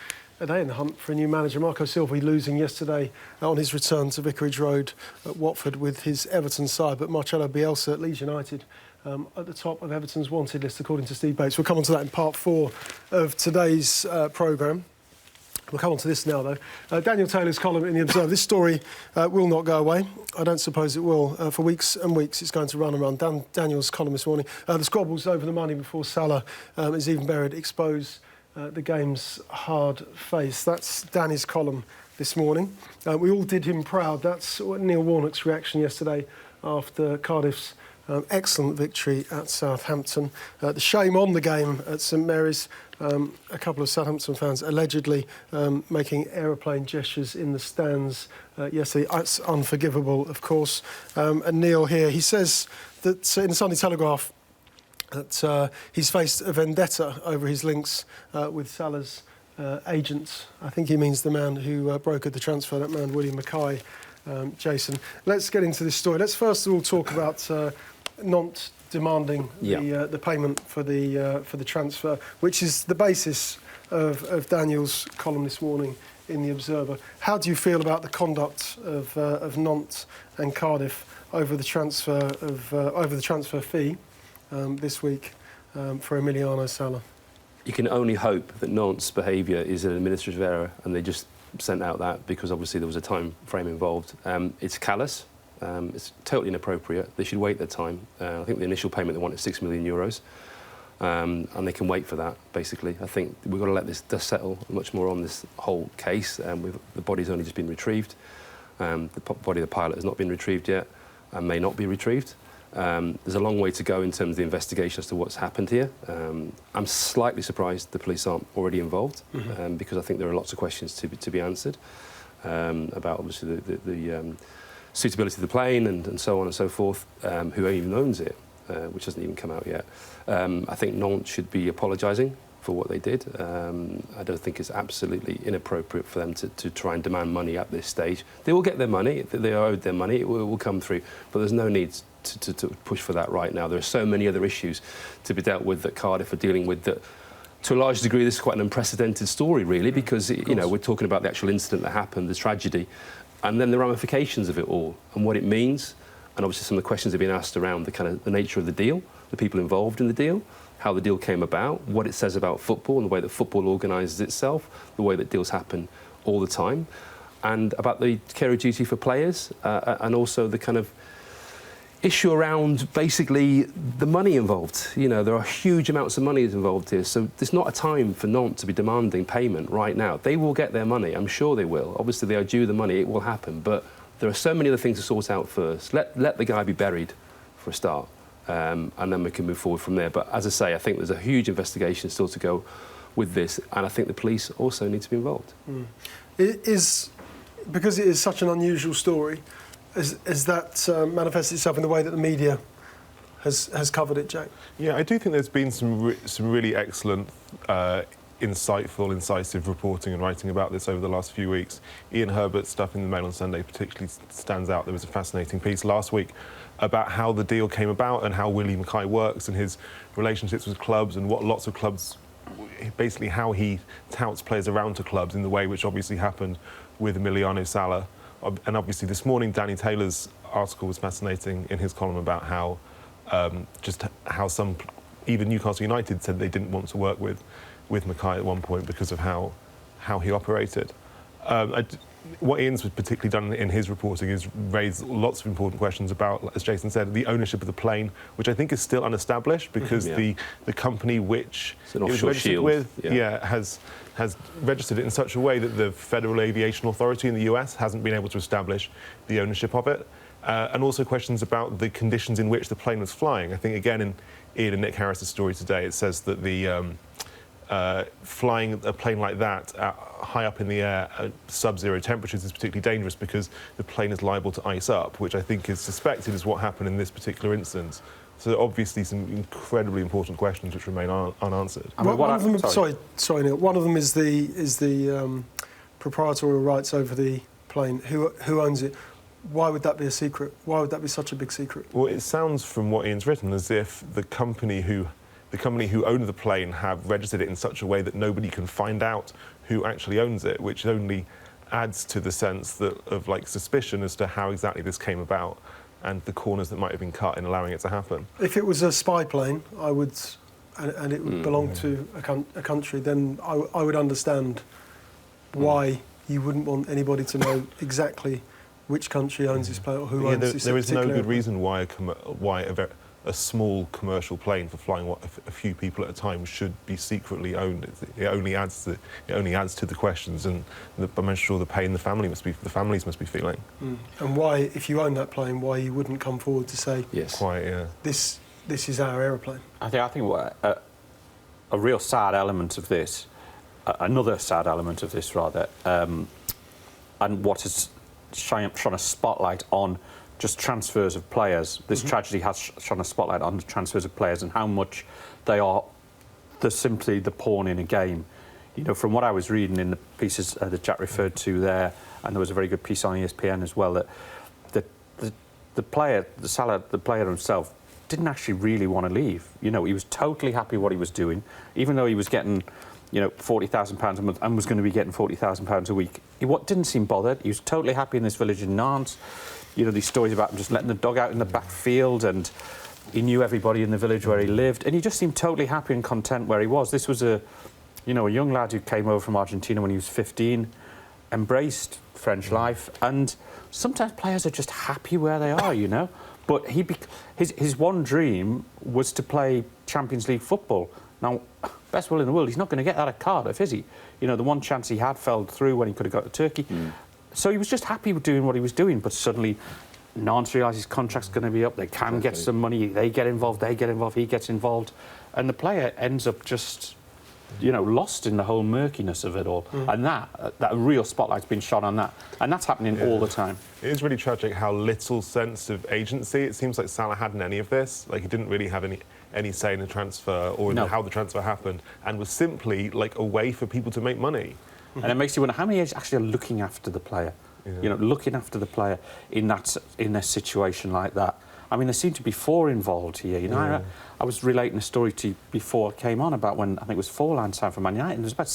are they in the hunt for a new manager? Marco Silva losing yesterday on his return to Vicarage Road at Watford with his Everton side, but Marcelo Bielsa at Leeds United at the top of Everton's wanted list, according to Steve Bates. We'll come on to that in part 4 of today's programme. We'll come on to this now, though. Daniel Taylor's column in The Observer. This story will not go away. I don't suppose it will. For weeks and weeks, it's going to run and run. Daniel's column this morning. The squabbles over the money before Sala is even buried, expose the game's hard face. That's Danny's column this morning. We all did him proud. That's Neil Warnock's reaction yesterday after Cardiff's excellent victory at Southampton. The shame on the game at St Mary's. A couple of Southampton fans allegedly making aeroplane gestures in the stands yesterday. It's unforgivable, of course. And Neil here, he says that in the Sunday Telegraph, that he's faced a vendetta over his links with Sala's agent. I think he means the man who brokered the transfer, that man William Mackay. Jason, let's get into this story. Let's first of all talk about Nantes demanding the payment for the transfer, which is the basis of Daniel's column this morning in The Observer. How do you feel about the conduct of Nantes and Cardiff over the transfer fee this week for Emiliano Sala? You can only hope that Nantes' behaviour is an administrative error and they just sent out that because obviously there was a time frame involved. It's callous, it's totally inappropriate. They should wait their time. I think the initial payment they want is €6 million, and they can wait for that, basically. I think we've got to let this dust settle much more on this whole case. The body's only just been retrieved. The body of the pilot has not been retrieved yet and may not be retrieved. There's a long way to go in terms of the investigation as to what's happened here. I'm slightly surprised the police aren't already involved, because I think there are lots of questions to be answered about obviously the suitability of the plane and so on and so forth, who even owns it, which hasn't even come out yet. I think Nantes should be apologising for what they did. I don't think it's absolutely inappropriate for them to try and demand money at this stage. They will get their money. They are owed their money. It will come through. But there's no need to push for that right now. There are so many other issues to be dealt with that Cardiff are dealing with that, to a large degree, this is quite an unprecedented story, really, because, you know, we're talking about the actual incident that happened, the tragedy, and then the ramifications of it all and what it means. And obviously some of the questions have been asked around the nature of the deal, the people involved in the deal, how the deal came about, what it says about football and the way that football organises itself, the way that deals happen all the time, and about the care of duty for players, and also the kind of issue around basically the money involved. You know, there are huge amounts of money involved here, so there's not a time for Nantes to be demanding payment right now. They will get their money, I'm sure they will. Obviously they are due the money, it will happen, but there are so many other things to sort out first. Let the guy be buried for a start. And then we can move forward from there. But as I say, I think there's a huge investigation still to go with this, and I think the police also need to be involved. It is, because it is such an unusual story, has that manifested itself in the way that the media has covered it, Jack? Yeah, I do think there's been some really excellent insightful, incisive reporting and writing about this over the last few weeks. Ian Herbert's stuff in the Mail on Sunday particularly stands out. There was a fascinating piece last week about how the deal came about and how Willie Mackay works and his relationships with clubs and what lots of clubs, basically how he touts players around to clubs in the way which obviously happened with Emiliano Sala. And obviously this morning, Danny Taylor's article was fascinating in his column about how some, even Newcastle United said they didn't want to work with Mackay at one point because of how he operated. What Ian's particularly done in his reporting is raise lots of important questions about, as Jason said, the ownership of the plane, which I think is still unestablished because the company which it was registered with has registered it in such a way that the Federal Aviation Authority in the US hasn't been able to establish the ownership of it. And also questions about the conditions in which the plane was flying. I think, again, in Ian and Nick Harris's story today, it says that the flying a plane like that high up in the air at sub-zero temperatures is particularly dangerous because the plane is liable to ice up, which I think is suspected is what happened in this particular instance. So obviously some incredibly important questions which remain unanswered. I mean, one of them, sorry, Neil. One of them is the proprietorial rights over the plane. Who owns it? Why would that be a secret? Why would that be such a big secret? Well, it sounds from what Ian's written as if the company who owned the plane have registered it in such a way that nobody can find out who actually owns it, which only adds to the sense of suspicion as to how exactly this came about and the corners that might have been cut in allowing it to happen. If it was a spy plane, and it would belong to a country, then I would understand why you wouldn't want anybody to know exactly which country owns this plane or who owns this. There is no good reason why a small commercial plane for flying a few people at a time should be secretly owned. It only adds to the questions, and I'm sure the pain the families must be feeling. And why, if you own that plane, why you wouldn't come forward to say, yes, quite, yeah, this is our aeroplane. I think a real sad element of this, another sad element of this rather, and what is shone a spotlight on just transfers of players. This tragedy has shone a spotlight on the transfers of players and how much they are simply the pawn in a game. You know, from what I was reading in the pieces that Jack referred to there, and there was a very good piece on ESPN as well, that the player, Sala, the player himself, didn't actually really want to leave. You know, he was totally happy what he was doing, even though he was getting, you know, £40,000 a month and was going to be getting £40,000 a week. He didn't seem bothered. He was totally happy in this village in Nantes. You know, these stories about him just letting the dog out in the back field, and he knew everybody in the village where he lived, and he just seemed totally happy and content where he was. This was a young lad who came over from Argentina when he was 15, embraced French life, and sometimes players are just happy where they are, you know. But his one dream was to play Champions League football. Now, best will in the world, he's not going to get that at Cardiff, is he? You know, the one chance he had fell through when he could have got to Turkey. So he was just happy with doing what he was doing, but suddenly Nantes realise his contract's going to be up, they can get some money, they get involved, he gets involved, and the player ends up just, you know, lost in the whole murkiness of it all. And that real spotlight's been shone on that, and that's happening all the time. It is really tragic how little sense of agency. It seems like Salah hadn't any of this. Like, he didn't really have any say in the transfer or in how the transfer happened, and was simply like a way for people to make money. And it makes you wonder how many agents actually are looking after the player. You know, looking after the player in a situation like that. I mean, there seem to be 4 involved here. You know, I was relating a story to you before it came on about when I think it was Forlan signed for Man United, and there was about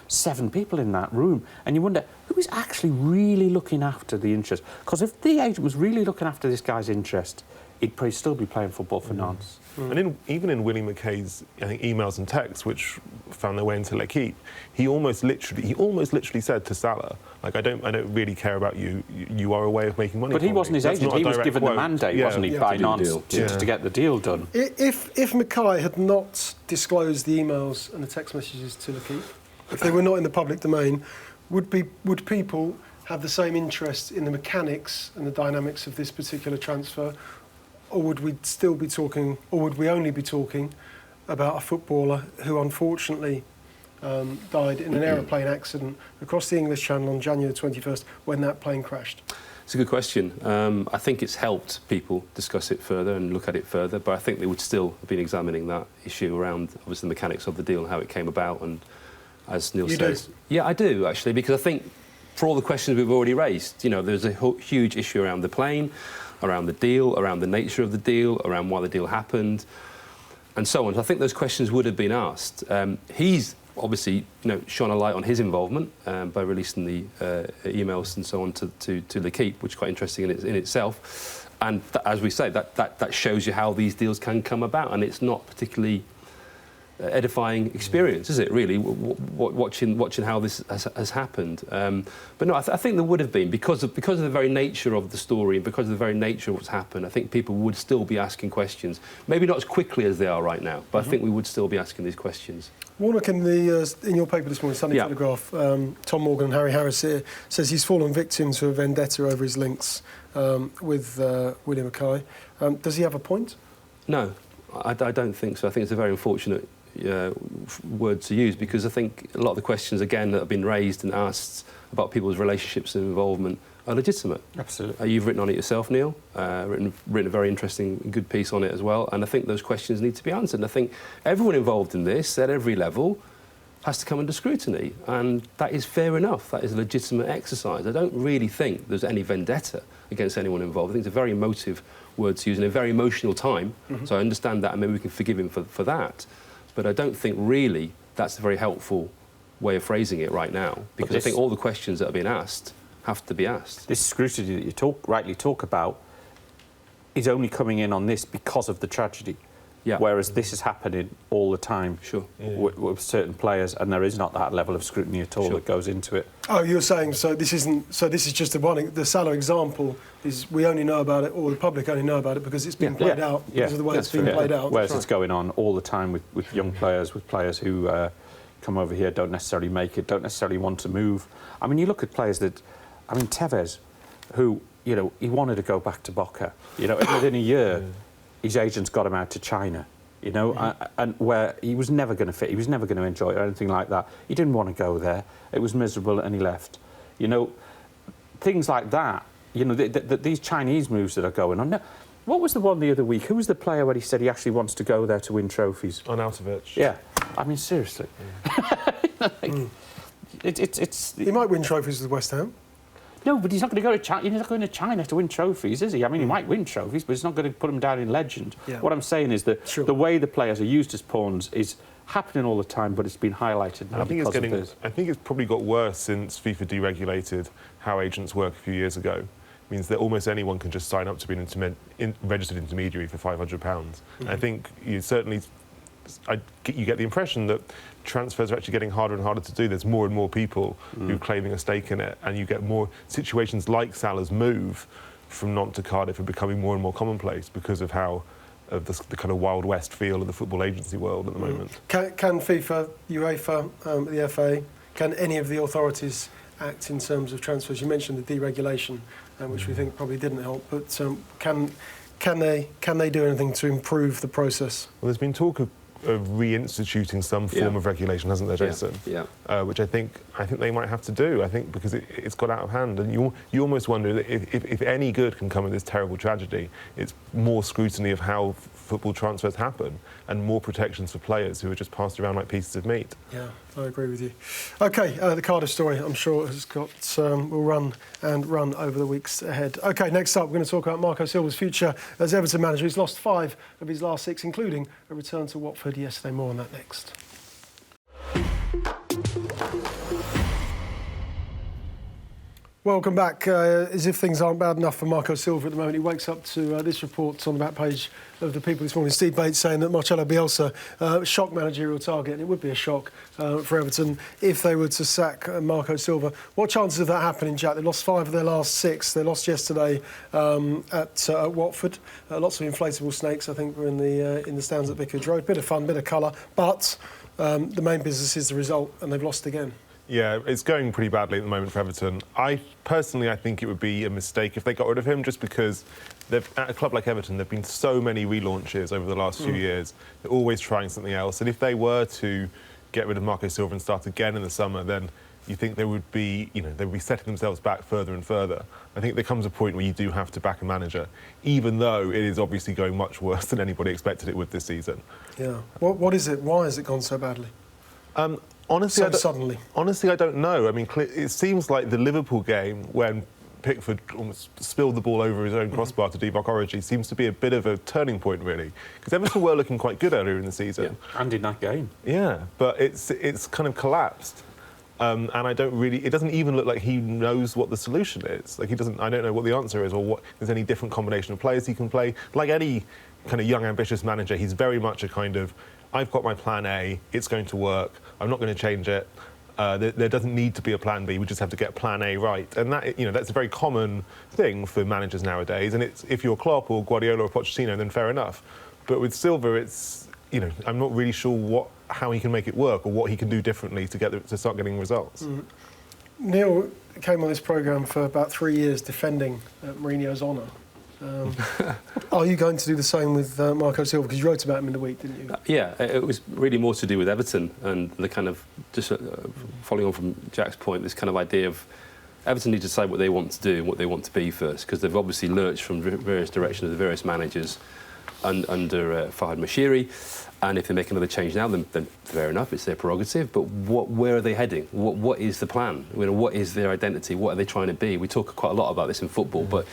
seven people in that room, and you wonder who is actually really looking after the interest. Because if the agent was really looking after this guy's interest, he'd probably still be playing football for Nantes. And even in Willie Mackay's, I think, emails and texts, which found their way into L'Equipe, he almost literally said to Salah, like, I don't really care about you. You are a way of making money. But he wasn't his agent. He was given the mandate, wasn't he, by Nantes to get the deal done. If Mackay had not disclosed the emails and the text messages to L'Equipe, if they were not in the public domain, would people have the same interest in the mechanics and the dynamics of this particular transfer? Or would we still be talking, or would we only be talking about a footballer who unfortunately died in an aeroplane accident across the English Channel on January 21st when that plane crashed? It's a good question. I think it's helped people discuss it further and look at it further, but I think they would still have been examining that issue around, obviously, the mechanics of the deal and how it came about. And as Neil says... Yeah, I do, actually, because I think for all the questions we've already raised, you know, there's a huge issue around the plane, around the deal, around the nature of the deal, around why the deal happened, and so on. So I think those questions would have been asked. He's obviously, you know, shone a light on his involvement by releasing the emails and so on to L'Équipe, which is quite interesting in itself. And as we say, that shows you how these deals can come about, and it's not particularly edifying experience, is it, really, watching how this has happened. But no, I think there would have been, because of the very nature of the story and because of the very nature of what's happened, I think people would still be asking questions. Maybe not as quickly as they are right now, but I think we would still be asking these questions. Warnock, in your paper this morning, Sunday Telegraph, Tom Morgan and Harry Harris here, says he's fallen victim to a vendetta over his links with William Mackay. Does he have a point? No, I don't think so. I think it's a very unfortunate word to use, because I think a lot of the questions, again, that have been raised and asked about people's relationships and involvement are legitimate. Absolutely. You've written on it yourself, Neil, written a very interesting, good piece on it as well, and I think those questions need to be answered. And I think everyone involved in this, at every level, has to come under scrutiny, and that is fair enough. That is a legitimate exercise. I don't really think there's any vendetta against anyone involved. I think it's a very emotive word to use in a very emotional time, so I understand that, and maybe we can forgive him for that. But I don't think really that's a very helpful way of phrasing it right now, because I think all the questions that are being asked have to be asked. This scrutiny that you rightly talk about is only coming in on this because of the tragedy. Yeah. Whereas this is happening all the time with certain players, and there is not that level of scrutiny at all that goes into it. Oh, you're saying this is just the Sala example is we only know about it, or the public only know about it because it's been played out, because of the way it's been played out. Whereas it's going on all the time with young players, with players who come over here, don't necessarily make it, don't necessarily want to move. I mean, you look at players that, I mean, Tevez, who, you know, he wanted to go back to Boca. You know, within a year, his agents got him out to China, you know, and where he was never going to fit, he was never going to enjoy it or anything like that. He didn't want to go there. It was miserable, and he left. You know, things like that. You know, these Chinese moves that are going on. Now, what was the one the other week? Who was the player where he said he actually wants to go there to win trophies? Arnautovic. Yeah. I mean, seriously. He might win trophies with West Ham. No, but he's not going to go to China. He's not going to China to win trophies, is he? I mean, he might win trophies, but it's not going to put him down in legend. Yeah. What I'm saying is that the way the players are used as pawns is happening all the time, but it's been highlighted now because of this. I think it's probably got worse since FIFA deregulated how agents work a few years ago. It means that almost anyone can just sign up to be an registered intermediary for £500. I think you get the impression that transfers are actually getting harder and harder to do. There's more and more people who are claiming a stake in it, and you get more situations like Sala's move from Nantes to Cardiff are becoming more and more commonplace because of how the kind of Wild West feel of the football agency world at the moment. Can FIFA, UEFA, the FA, can any of the authorities act in terms of transfers? You mentioned the deregulation, which we think probably didn't help, but can they do anything to improve the process? Well, there's been talk of reinstituting some form of regulation, hasn't there, Jason? Yeah. Which I think they might have to do. I think because it's got out of hand, and you almost wonder if any good can come of this terrible tragedy, it's more scrutiny of how football transfers happen and more protections for players who are just passed around like pieces of meat. Yeah, I agree with you. OK, the Cardiff story, I'm sure, has got will run over the weeks ahead. OK, next up, we're going to talk about Marco Silva's future as Everton manager. He's lost 5 of his last 6, including a return to Watford yesterday. More on that next. Welcome back. As if things aren't bad enough for Marco Silva at the moment, he wakes up to this report on the back page of the People this morning. Steve Bates saying that Marcelo Bielsa, shock managerial target, and it would be a shock for Everton if they were to sack Marco Silva. What chances of that happening, Jack? They lost 5 of their last 6. They lost yesterday at Watford. Lots of inflatable snakes, I think, were in the stands at Vicarage Road. Bit of fun, bit of colour, but the main business is the result, and they've lost again. Yeah, it's going pretty badly at the moment for Everton. I think it would be a mistake if they got rid of him, just because at a club like Everton, there have been so many relaunches over the last few years. They're always trying something else. And if they were to get rid of Marco Silva and start again in the summer, then you think they would be, they would be setting themselves back further and further. I think there comes a point where you do have to back a manager, even though it is obviously going much worse than anybody expected it would this season. Yeah. What is it? Why has it gone so badly? Honestly, Suddenly. Honestly, I don't know. I mean, it seems like the Liverpool game when Pickford almost spilled the ball over his own crossbar to Divock Origi seems to be a bit of a turning point, really. Because Everton were looking quite good earlier in the season. Yeah. And in that game. Yeah, but it's kind of collapsed. And it doesn't even look like he knows what the solution is. Like, I don't know what the answer is or what there's any different combination of players he can play. Like any kind of young, ambitious manager, he's very much a kind of, I've got my plan A, it's going to work, I'm not going to change it. There doesn't need to be a plan B, we just have to get plan A right. And that, that's a very common thing for managers nowadays. And if you're Klopp or Guardiola or Pochettino, then fair enough. But with Silva, it's, I'm not really sure how he can make it work or what he can do differently to start getting results. Neil came on this programme for about 3 years defending Mourinho's honour. Are you going to do the same with Marco Silva? Because you wrote about him in the week, didn't you? Yeah, it was really more to do with Everton and the kind of, just following on from Jack's point, this kind of idea of Everton need to decide what they want to do and what they want to be first, because they've obviously lurched from various directions of the various managers under Farhad Moshiri, and if they make another change now, then fair enough, it's their prerogative. But where are they heading? What is the plan? What is their identity? What are they trying to be? We talk quite a lot about this in football, but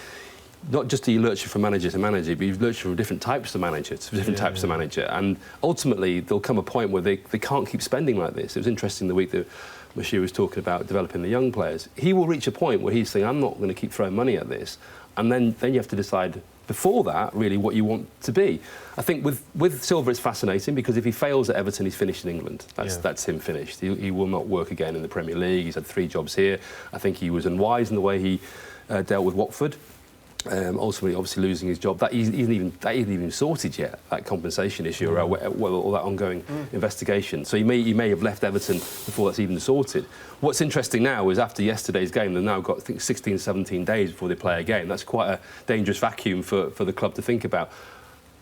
not just are you lurching from manager to manager, but you've lurched from different types of manager to different types of manager. And ultimately, there'll come a point where they can't keep spending like this. It was interesting the week that Moshiri was talking about developing the young players. He will reach a point where he's saying, I'm not going to keep throwing money at this. And then you have to decide before that, really, what you want to be. I think with Silva, it's fascinating because if he fails at Everton, he's finished in England. That's him finished. He will not work again in the Premier League. He's had 3 jobs here. I think he was unwise in the way he dealt with Watford. Ultimately, obviously losing his job. That isn't even sorted yet, that compensation issue or that ongoing investigation. So he may have left Everton before that's even sorted. What's interesting now is after yesterday's game, they've now got, I think, 16, 17 days before they play a game. That's quite a dangerous vacuum for the club to think about.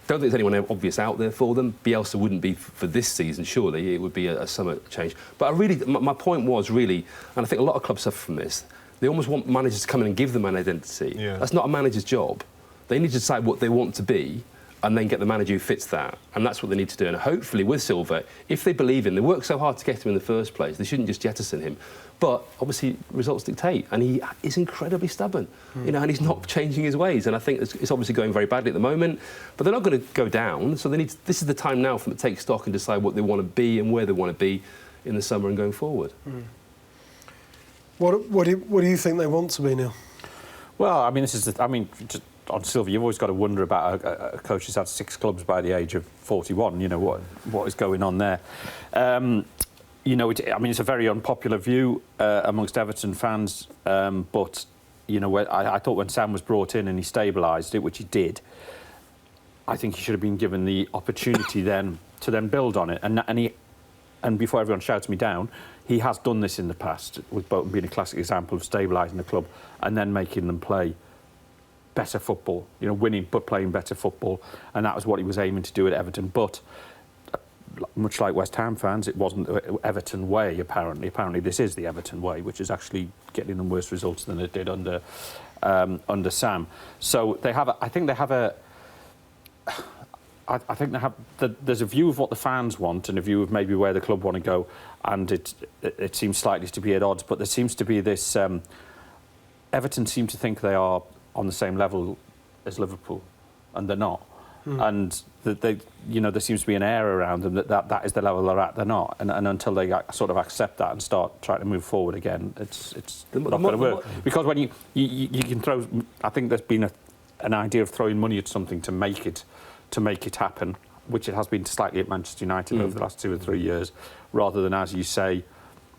Don't think there's anyone obvious out there for them. Bielsa wouldn't be for this season, surely. It would be a summer change. But my point was really, and I think a lot of clubs suffer from this, they almost want managers to come in and give them an identity. Yeah. That's not a manager's job. They need to decide what they want to be and then get the manager who fits that. And that's what they need to do. And hopefully with Silva, if they believe in him, they work so hard to get him in the first place, they shouldn't just jettison him. But obviously results dictate. And he is incredibly stubborn, and he's not changing his ways. And I think it's obviously going very badly at the moment. But they're not going to go down. So this is the time now for them to take stock and decide what they want to be and where they want to be in the summer and going forward. What do you think they want to be, Neil? Well, I mean, just on Silva, you've always got to wonder about a coach who's had 6 clubs by the age of 41. What is going on there? It's a very unpopular view amongst Everton fans. But I thought when Sam was brought in and he stabilised it, which he did, I think he should have been given the opportunity then to build on it. And before everyone shouts me down, he has done this in the past, with Bolton being a classic example of stabilising the club and then making them play better football, winning but playing better football. And that was what he was aiming to do at Everton. But much like West Ham fans, it wasn't the Everton way, apparently. Apparently this is the Everton way, which is actually getting them worse results than it did under Sam. So there's a view of what the fans want and a view of maybe where the club want to go, and it seems slightly to be at odds. But there seems to be this. Everton seem to think they are on the same level as Liverpool, and they're not. And there seems to be an air around them that is the level they're at. They're not, and until they sort of accept that and start trying to move forward again, it's not going to work. Because when you can throw, I think there's been an idea of throwing money at something to make it happen, which it has been slightly at Manchester United over the last 2 or 3 years, rather than, as you say,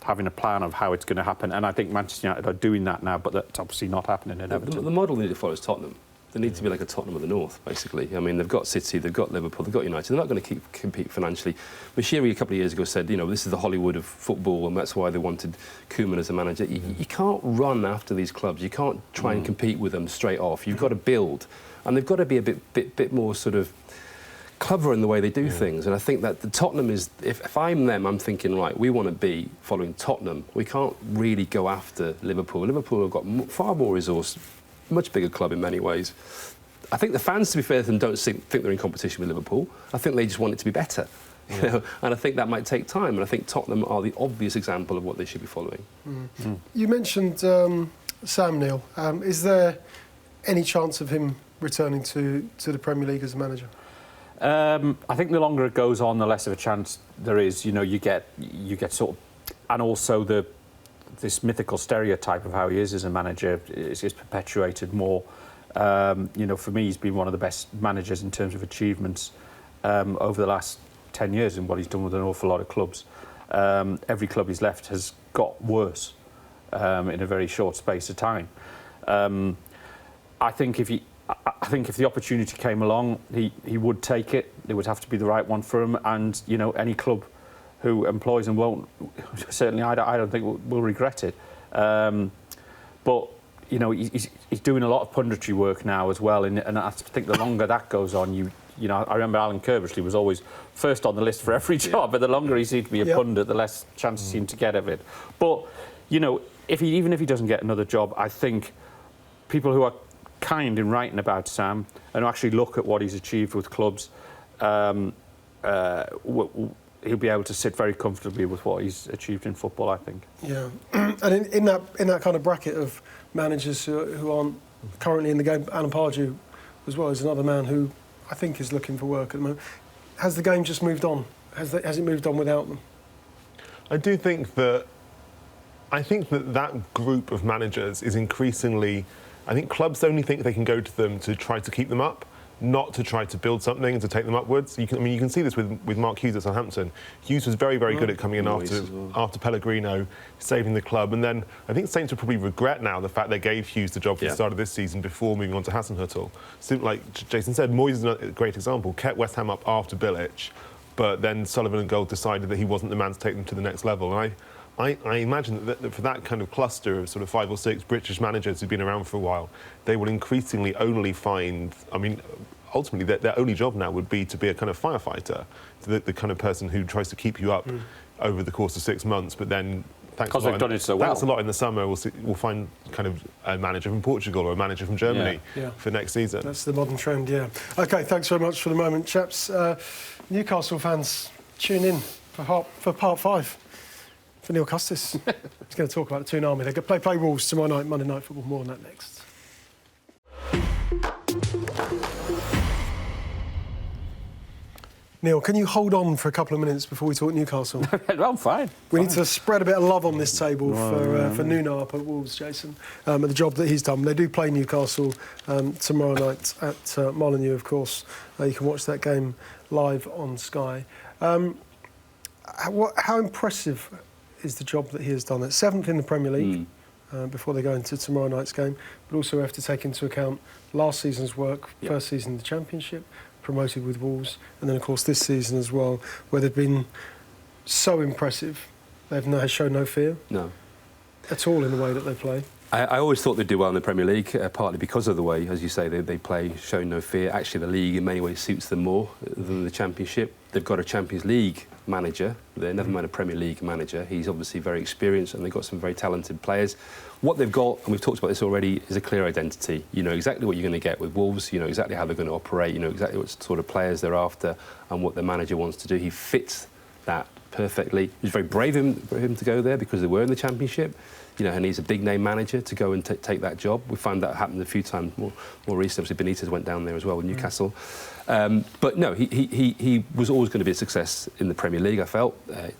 having a plan of how it's going to happen. And I think Manchester United are doing that now, but that's obviously not happening in Everton. The model they need to follow is Tottenham. They need to be like a Tottenham of the North, basically. I mean, they've got City, they've got Liverpool, they've got United. They're not going to compete financially. Moshiri a couple of years ago said, this is the Hollywood of football, and that's why they wanted Koeman as a manager. You can't run after these clubs. You can't try and compete with them straight off. You've got to build. And they've got to be a bit more sort of clever in the way they do things. And I think that the Tottenham is, if I'm them, I'm thinking, right, we want to be following Tottenham. We can't really go after Liverpool. Liverpool have got far more resource, much bigger club in many ways. I think the fans, to be fair to them, don't think they're in competition with Liverpool. I think they just want it to be better. You know? And I think that might take time. And I think Tottenham are the obvious example of what they should be following. You mentioned Sam, Neil. Is there any chance of him returning to the Premier League as a manager? I think the longer it goes on, the less of a chance there is. You know, you get sort of, and also this mythical stereotype of how he is as a manager is perpetuated more. You know, for me, he's been one of the best managers in terms of achievements over the last 10 years and what he's done with an awful lot of clubs. Every club he's left has got worse in a very short space of time. I think if the opportunity came along, he would take it. It would have to be the right one for him. And, you know, any club who employs him won't, certainly I don't think will regret it. But, you know, he's doing a lot of punditry work now as well. And I think the longer that goes on, you know, I remember Alan Curbishley was always first on the list for every job, but the longer he seemed to be a pundit, the less chance he seemed to get of it. But, you know, even if he doesn't get another job, I think people who are kind in writing about Sam and actually look at what he's achieved with clubs, he'll be able to sit very comfortably with what he's achieved in football, I think. Yeah, and in that kind of bracket of managers who aren't currently in the game, Alan Pardew as well is another man who I think is looking for work at the moment. Has the game just moved on? Has it moved on without them? I think that group of managers is increasingly. I think clubs only think they can go to them to try to keep them up, not to try to build something and to take them upwards. You can see this with Mark Hughes at Southampton. Hughes was very, very good at coming in after Pellegrino, saving the club. And then I think Saints would probably regret now the fact they gave Hughes the job for the start of this season before moving on to Hasenhüttl. So, like Jason said, Moyes is a great example. Kept West Ham up after Bilic, but then Sullivan and Gold decided that he wasn't the man to take them to the next level. And I imagine that for that kind of cluster of sort of 5 or 6 British managers who've been around for a while, they will increasingly only find, I mean, ultimately their only job now would be to be a kind of firefighter, the kind of person who tries to keep you up over the course of 6 months, but then because they've done it so well. Thanks a lot in the summer, we'll find kind of a manager from Portugal or a manager from Germany for next season. That's the modern trend, yeah. OK, thanks very much for the moment, chaps. Newcastle fans, tune in for part 5. For Neil Custis. He's going to talk about the Toon Army. They're going to play Wolves tomorrow night, Monday Night Football. More on that next. Neil, can you hold on for a couple of minutes before we talk Newcastle? I'm fine. We need to spread a bit of love on this table for Nuno up at Wolves, Jason, and the job that he's done. They do play Newcastle tomorrow night at Molineux, of course. You can watch that game live on Sky. How impressive is the job that he has done? At 7th in the Premier League before they go into tomorrow night's game, but also we have to take into account last season's work, first season in the Championship, promoted with Wolves, and then of course this season as well, where they've been so impressive. They've shown no fear at all in the way that they play. I always thought they'd do well in the Premier League, partly because of the way, as you say, they play, showing no fear. Actually, the league in many ways suits them more than the Championship. They've got a Champions League manager. They've never mind a Premier League manager. He's obviously very experienced, and they've got some very talented players. What they've got, and we've talked about this already, is a clear identity. You know exactly what you're going to get with Wolves. You know exactly how they're going to operate. You know exactly what sort of players they're after and what the manager wants to do. He fits that perfectly. It was very brave for him to go there because they were in the Championship. You know, and he's a big-name manager to go and take that job. We found that happened a few times more recently. Benitez went down there as well with Newcastle. But no, he was always going to be a success in the Premier League, I felt.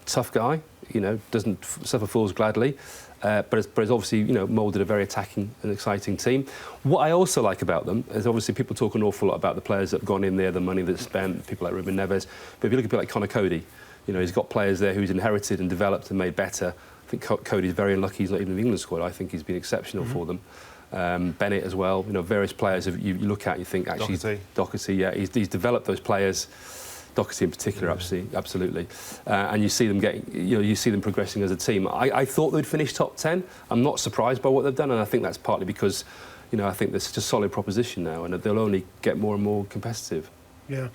Tough guy, you know, doesn't suffer fools gladly. But has obviously, you know, moulded a very attacking and exciting team. What I also like about them is obviously people talk an awful lot about the players that have gone in there, the money that's spent, people like Ruben Neves. But if you look at people like Conor Cody, you know, he's got players there who's inherited and developed and made better. I think Cody's very unlucky he's not even in the England squad. I think he's been exceptional for them. Bennett as well. You know, various players you look at, you think actually Doherty, yeah, he's developed those players. Doherty in particular, absolutely. And you see them you see them progressing as a team. I thought they'd finish top 10. I'm not surprised by what they've done, and I think that's partly because, you know, I think there's such a solid proposition now, and they'll only get more and more competitive. Yeah.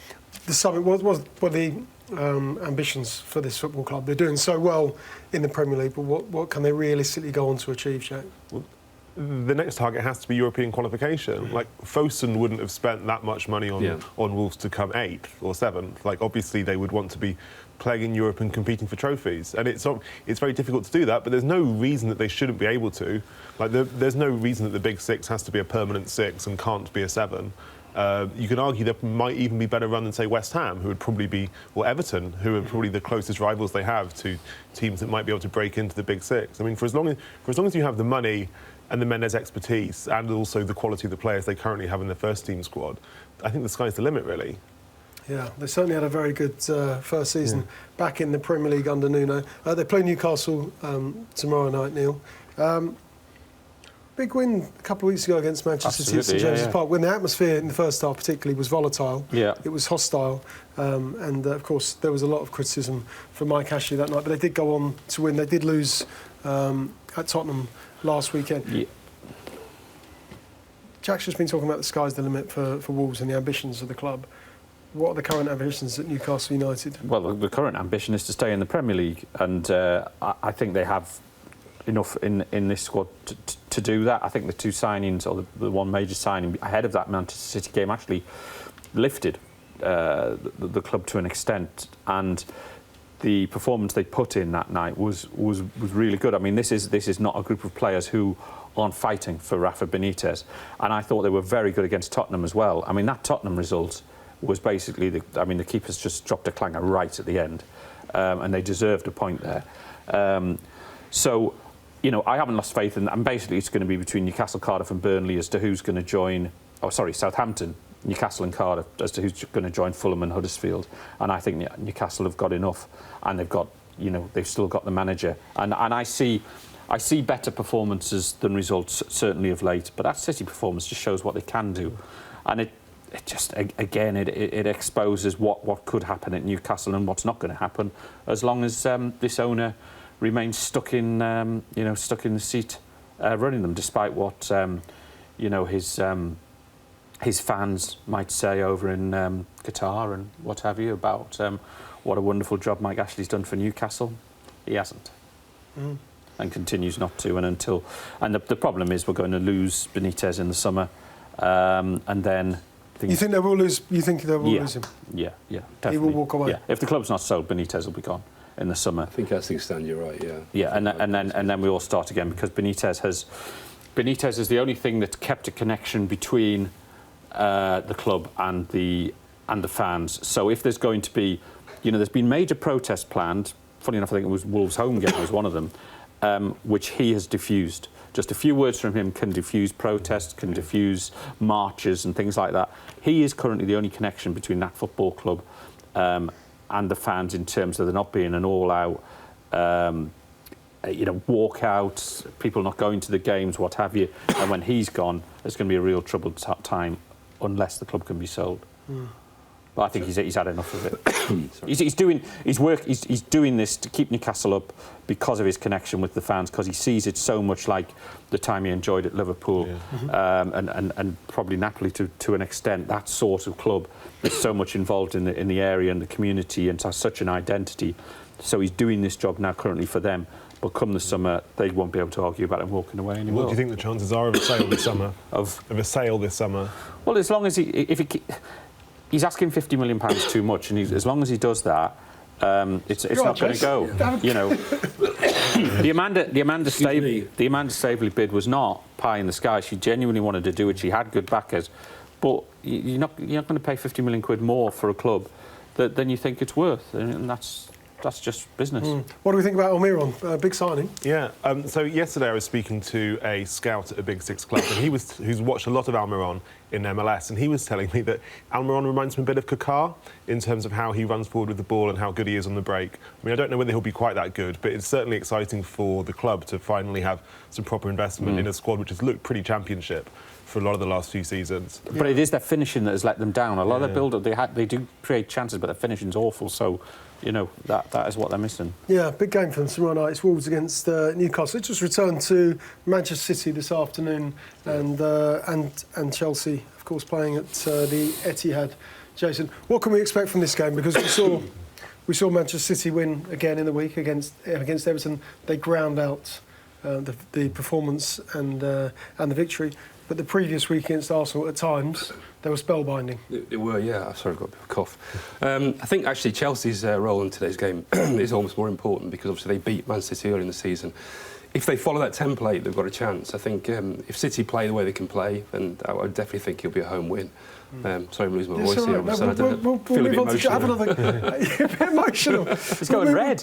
the summit, what the ambitions for this football club? They're doing so well in the Premier League, but what can they realistically go on to achieve, Jack? Well, the next target has to be European qualification. Like, Fosun wouldn't have spent that much money on Wolves to come 8th or 7th. Like, obviously they would want to be playing in Europe and competing for trophies, and it's very difficult to do that, but there's no reason that they shouldn't be able to. Like, there's no reason that the Big Six has to be a permanent 6 and can't be a 7. You can argue there might even be better run than, say, West Ham, who would probably be, or Everton, who are probably the closest rivals they have to teams that might be able to break into the Big Six. I mean, for as long as you have the money and the Mendes expertise, and also the quality of the players they currently have in their first team squad, I think the sky's the limit, really. Yeah, they certainly had a very good first season back in the Premier League under Nuno. They play Newcastle tomorrow night, Neil. Big win a couple of weeks ago against Manchester City at St James's Park, when the atmosphere in the first half particularly was volatile. Yeah. It was hostile, and of course there was a lot of criticism from Mike Ashley that night, but they did go on to win. They did lose at Tottenham last weekend. Yeah. Jack's just been talking about the sky's the limit for Wolves and the ambitions of the club. What are the current ambitions at Newcastle United? Well, the current ambition is to stay in the Premier League, and I think they have enough in this squad to do that. I think the two signings, or the one major signing ahead of that Manchester City game, actually lifted the club to an extent, and the performance they put in that night was really good. I mean, this is not a group of players who aren't fighting for Rafa Benitez, and I thought they were very good against Tottenham as well. I mean, that Tottenham result was basically the keepers just dropped a clanger right at the end, and they deserved a point there. So, you know, I haven't lost faith in that. And basically, it's going to be between Newcastle, Cardiff, and Burnley as to who's going to join. Oh, sorry, Southampton, Newcastle, and Cardiff as to who's going to join Fulham and Huddersfield. And I think Newcastle have got enough, and they've got, you know, they've still got the manager. And I see better performances than results, certainly of late. But that City performance just shows what they can do, and it just, again, it exposes what could happen at Newcastle and what's not going to happen, as long as this owner remains stuck in the seat running them, despite what his fans might say over in Qatar and what have you about what a wonderful job Mike Ashley's done for Newcastle. He hasn't, and continues not to. And the problem is we're going to lose Benitez in the summer, and then. You think they will lose? You think they will lose him? Yeah, definitely. He will walk away. Yeah, if the club's not sold, Benitez will be gone in the summer. I think as things stand, you're right. Yeah. Yeah, and then we all start again, because Benitez is the only thing that's kept a connection between the club and the fans. So if there's going to be, there's been major protests planned. Funny enough, I think it was Wolves' home game was one of them, which he has diffused. Just a few words from him can diffuse protests, can diffuse marches and things like that. He is currently the only connection between that football club and the fans, in terms of there not being an all-out, walkout, people not going to the games, what have you. And when he's gone, there's going to be a real troubled time, unless the club can be sold. But I think he's had enough of it. he's doing this to keep Newcastle up because of his connection with the fans, because he sees it so much like the time he enjoyed at Liverpool, and probably Napoli to an extent. That sort of club is so much involved in the area and the community, and has such an identity. So he's doing this job now currently for them. But come the summer, they won't be able to argue about him walking away anymore. What do you think the chances are of a sale this summer? Of a sale this summer? Well, as long as he's asking £50 million too much, and as long as he does that, it's not going to go. The Amanda Staveley bid was not pie in the sky. She genuinely wanted to do it. She had good backers, but you're not going to pay £50 million more for a club than you think it's worth, and that's just business. What do we think about Almiron? Big signing. Yeah. So yesterday I was speaking to a scout at a Big Six club, and who's watched a lot of Almiron in MLS, and he was telling me that Almiron reminds him a bit of Kaká in terms of how he runs forward with the ball and how good he is on the break. I mean, I don't know whether he'll be quite that good, but it's certainly exciting for the club to finally have some proper investment in a squad which has looked pretty championship for a lot of the last few seasons. But it is their finishing that has let them down. A lot of build-up, they do create chances, but their finishing's awful, so that is what they're missing. Yeah, big game for them tomorrow night. It's Wolves against Newcastle. It just returned to Manchester City this afternoon, and Chelsea, of course, playing at the Etihad Jason, what can we expect from this game? Because we saw Manchester City win again in the week against Everton. They ground out the performance and the victory. But the previous week against Arsenal, at times, they were spellbinding. They were, yeah. Sorry, I've got a bit of a cough. I think actually Chelsea's role in today's game is almost more important because obviously they beat Man City early in the season. If they follow that template, they've got a chance. I think if City play the way they can play, then I would definitely think it'll be a home win. Sorry, I'm losing my voice here. We'll move on to have another. You're a bit emotional. It's going red.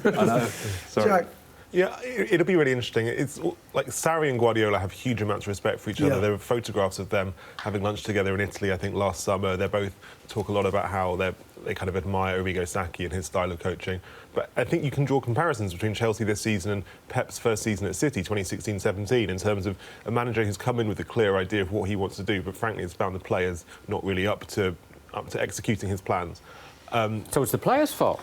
I know. Sorry. Jack. Yeah, it'll be really interesting. It's like Sarri and Guardiola have huge amounts of respect for each other. There are photographs of them having lunch together in Italy, I think, last summer. They both talk a lot about how they kind of admire Arrigo Sacchi and his style of coaching. But I think you can draw comparisons between Chelsea this season and Pep's first season at City, 2016-17, in terms of a manager who's come in with a clear idea of what he wants to do, but frankly has found the players not really up to executing his plans. So it's the players' fault?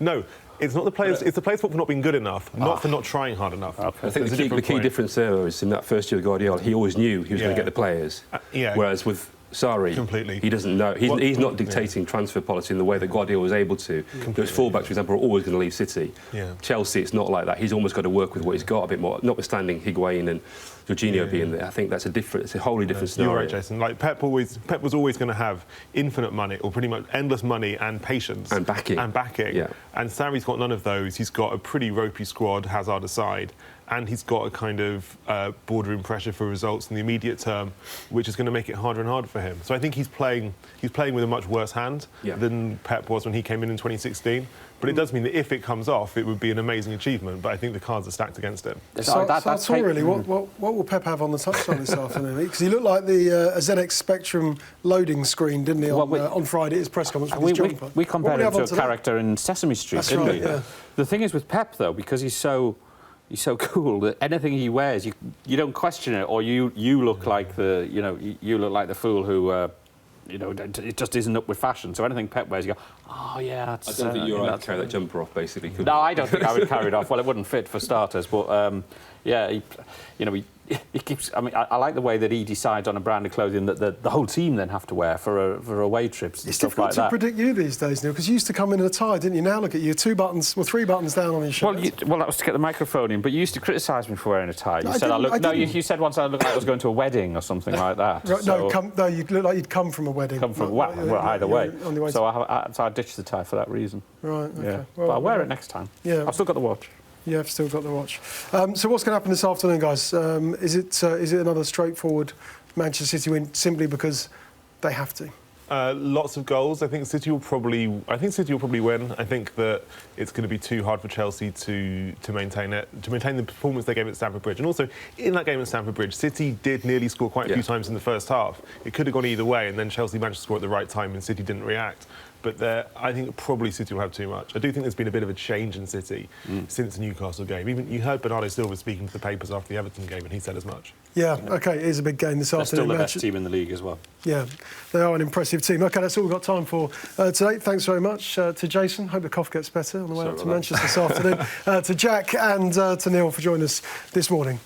No. It's not the players. It's the players' fault for not being good enough, not for not trying hard enough. Okay. I think the key difference there is in that first year with Guardiola, he always knew he was going to get the players. Whereas with Sarri, completely, he doesn't know. He's not dictating transfer policy in the way that Guardiola was able to. Those fullbacks, for example, are always going to leave City. Chelsea, it's not like that. He's almost got to work with what he's got a bit more. Notwithstanding Higuain and Jorginho being there, I think that's a wholly different scenario. You're right, Jason. Like Pep was always going to have infinite money, or pretty much endless money, and patience and backing. Yeah. And Sarri's got none of those. He's got a pretty ropey squad, Hazard aside, and he's got a kind of boardroom pressure for results in the immediate term, which is going to make it harder and harder for him. So I think he's playing with a much worse hand than Pep was when he came in 2016. But it does mean that if it comes off, it would be an amazing achievement. But I think the cards are stacked against him. So that's all really. What will Pep have on the touchline this afternoon? Because he looked like the ZX Spectrum loading screen, didn't he, on Friday at his press conference with his jumper? We compared him to a character in Sesame Street, didn't we? Yeah. The thing is with Pep, though, because he's so cool that anything he wears, you don't question it, or you look like you look like the fool who. It just isn't up with fashion. So anything Pep wears, you go, oh yeah. That's, I don't think you're right to carry that jumper off, basically. No, I don't think I would carry it off. Well, it wouldn't fit for starters, but he keeps. I mean, I like the way that he decides on a brand of clothing that the whole team then have to wear for away trips and stuff like that. It's difficult to predict you these days, Neil, because you used to come in a tie, didn't you? Now look at you, 3 buttons down on your shirt. Well, that was to get the microphone in, but you used to criticise me for wearing a tie. You said once I looked like I was going to a wedding or something like that. Right, you look like you'd come from a wedding. Either way. So I ditched the tie for that reason. Right. Okay. Yeah. Well, I'll wear it next time. Yeah. I've still got the watch. Yeah, I've still got the watch. So what's going to happen this afternoon, guys? Is it another straightforward Manchester City win simply because they have to? Lots of goals. I think City will probably win. I think that it's going to be too hard for Chelsea to maintain the performance they gave at Stamford Bridge. And also, in that game at Stamford Bridge, City did nearly score quite a few times in the first half. It could have gone either way, and then Chelsea managed to score at the right time, and City didn't react. But I think probably City will have too much. I do think there's been a bit of a change in City since the Newcastle game. Even you heard Bernardo Silva speaking to the papers after the Everton game, and he said as much. Yeah, OK, it is a big game this afternoon. They're still the best team in the league as well. Yeah, they are an impressive team. OK, that's all we've got time for today. Thanks very much to Jason. Hope the cough gets better on the way up to Manchester this afternoon. To Jack and to Neil for joining us this morning.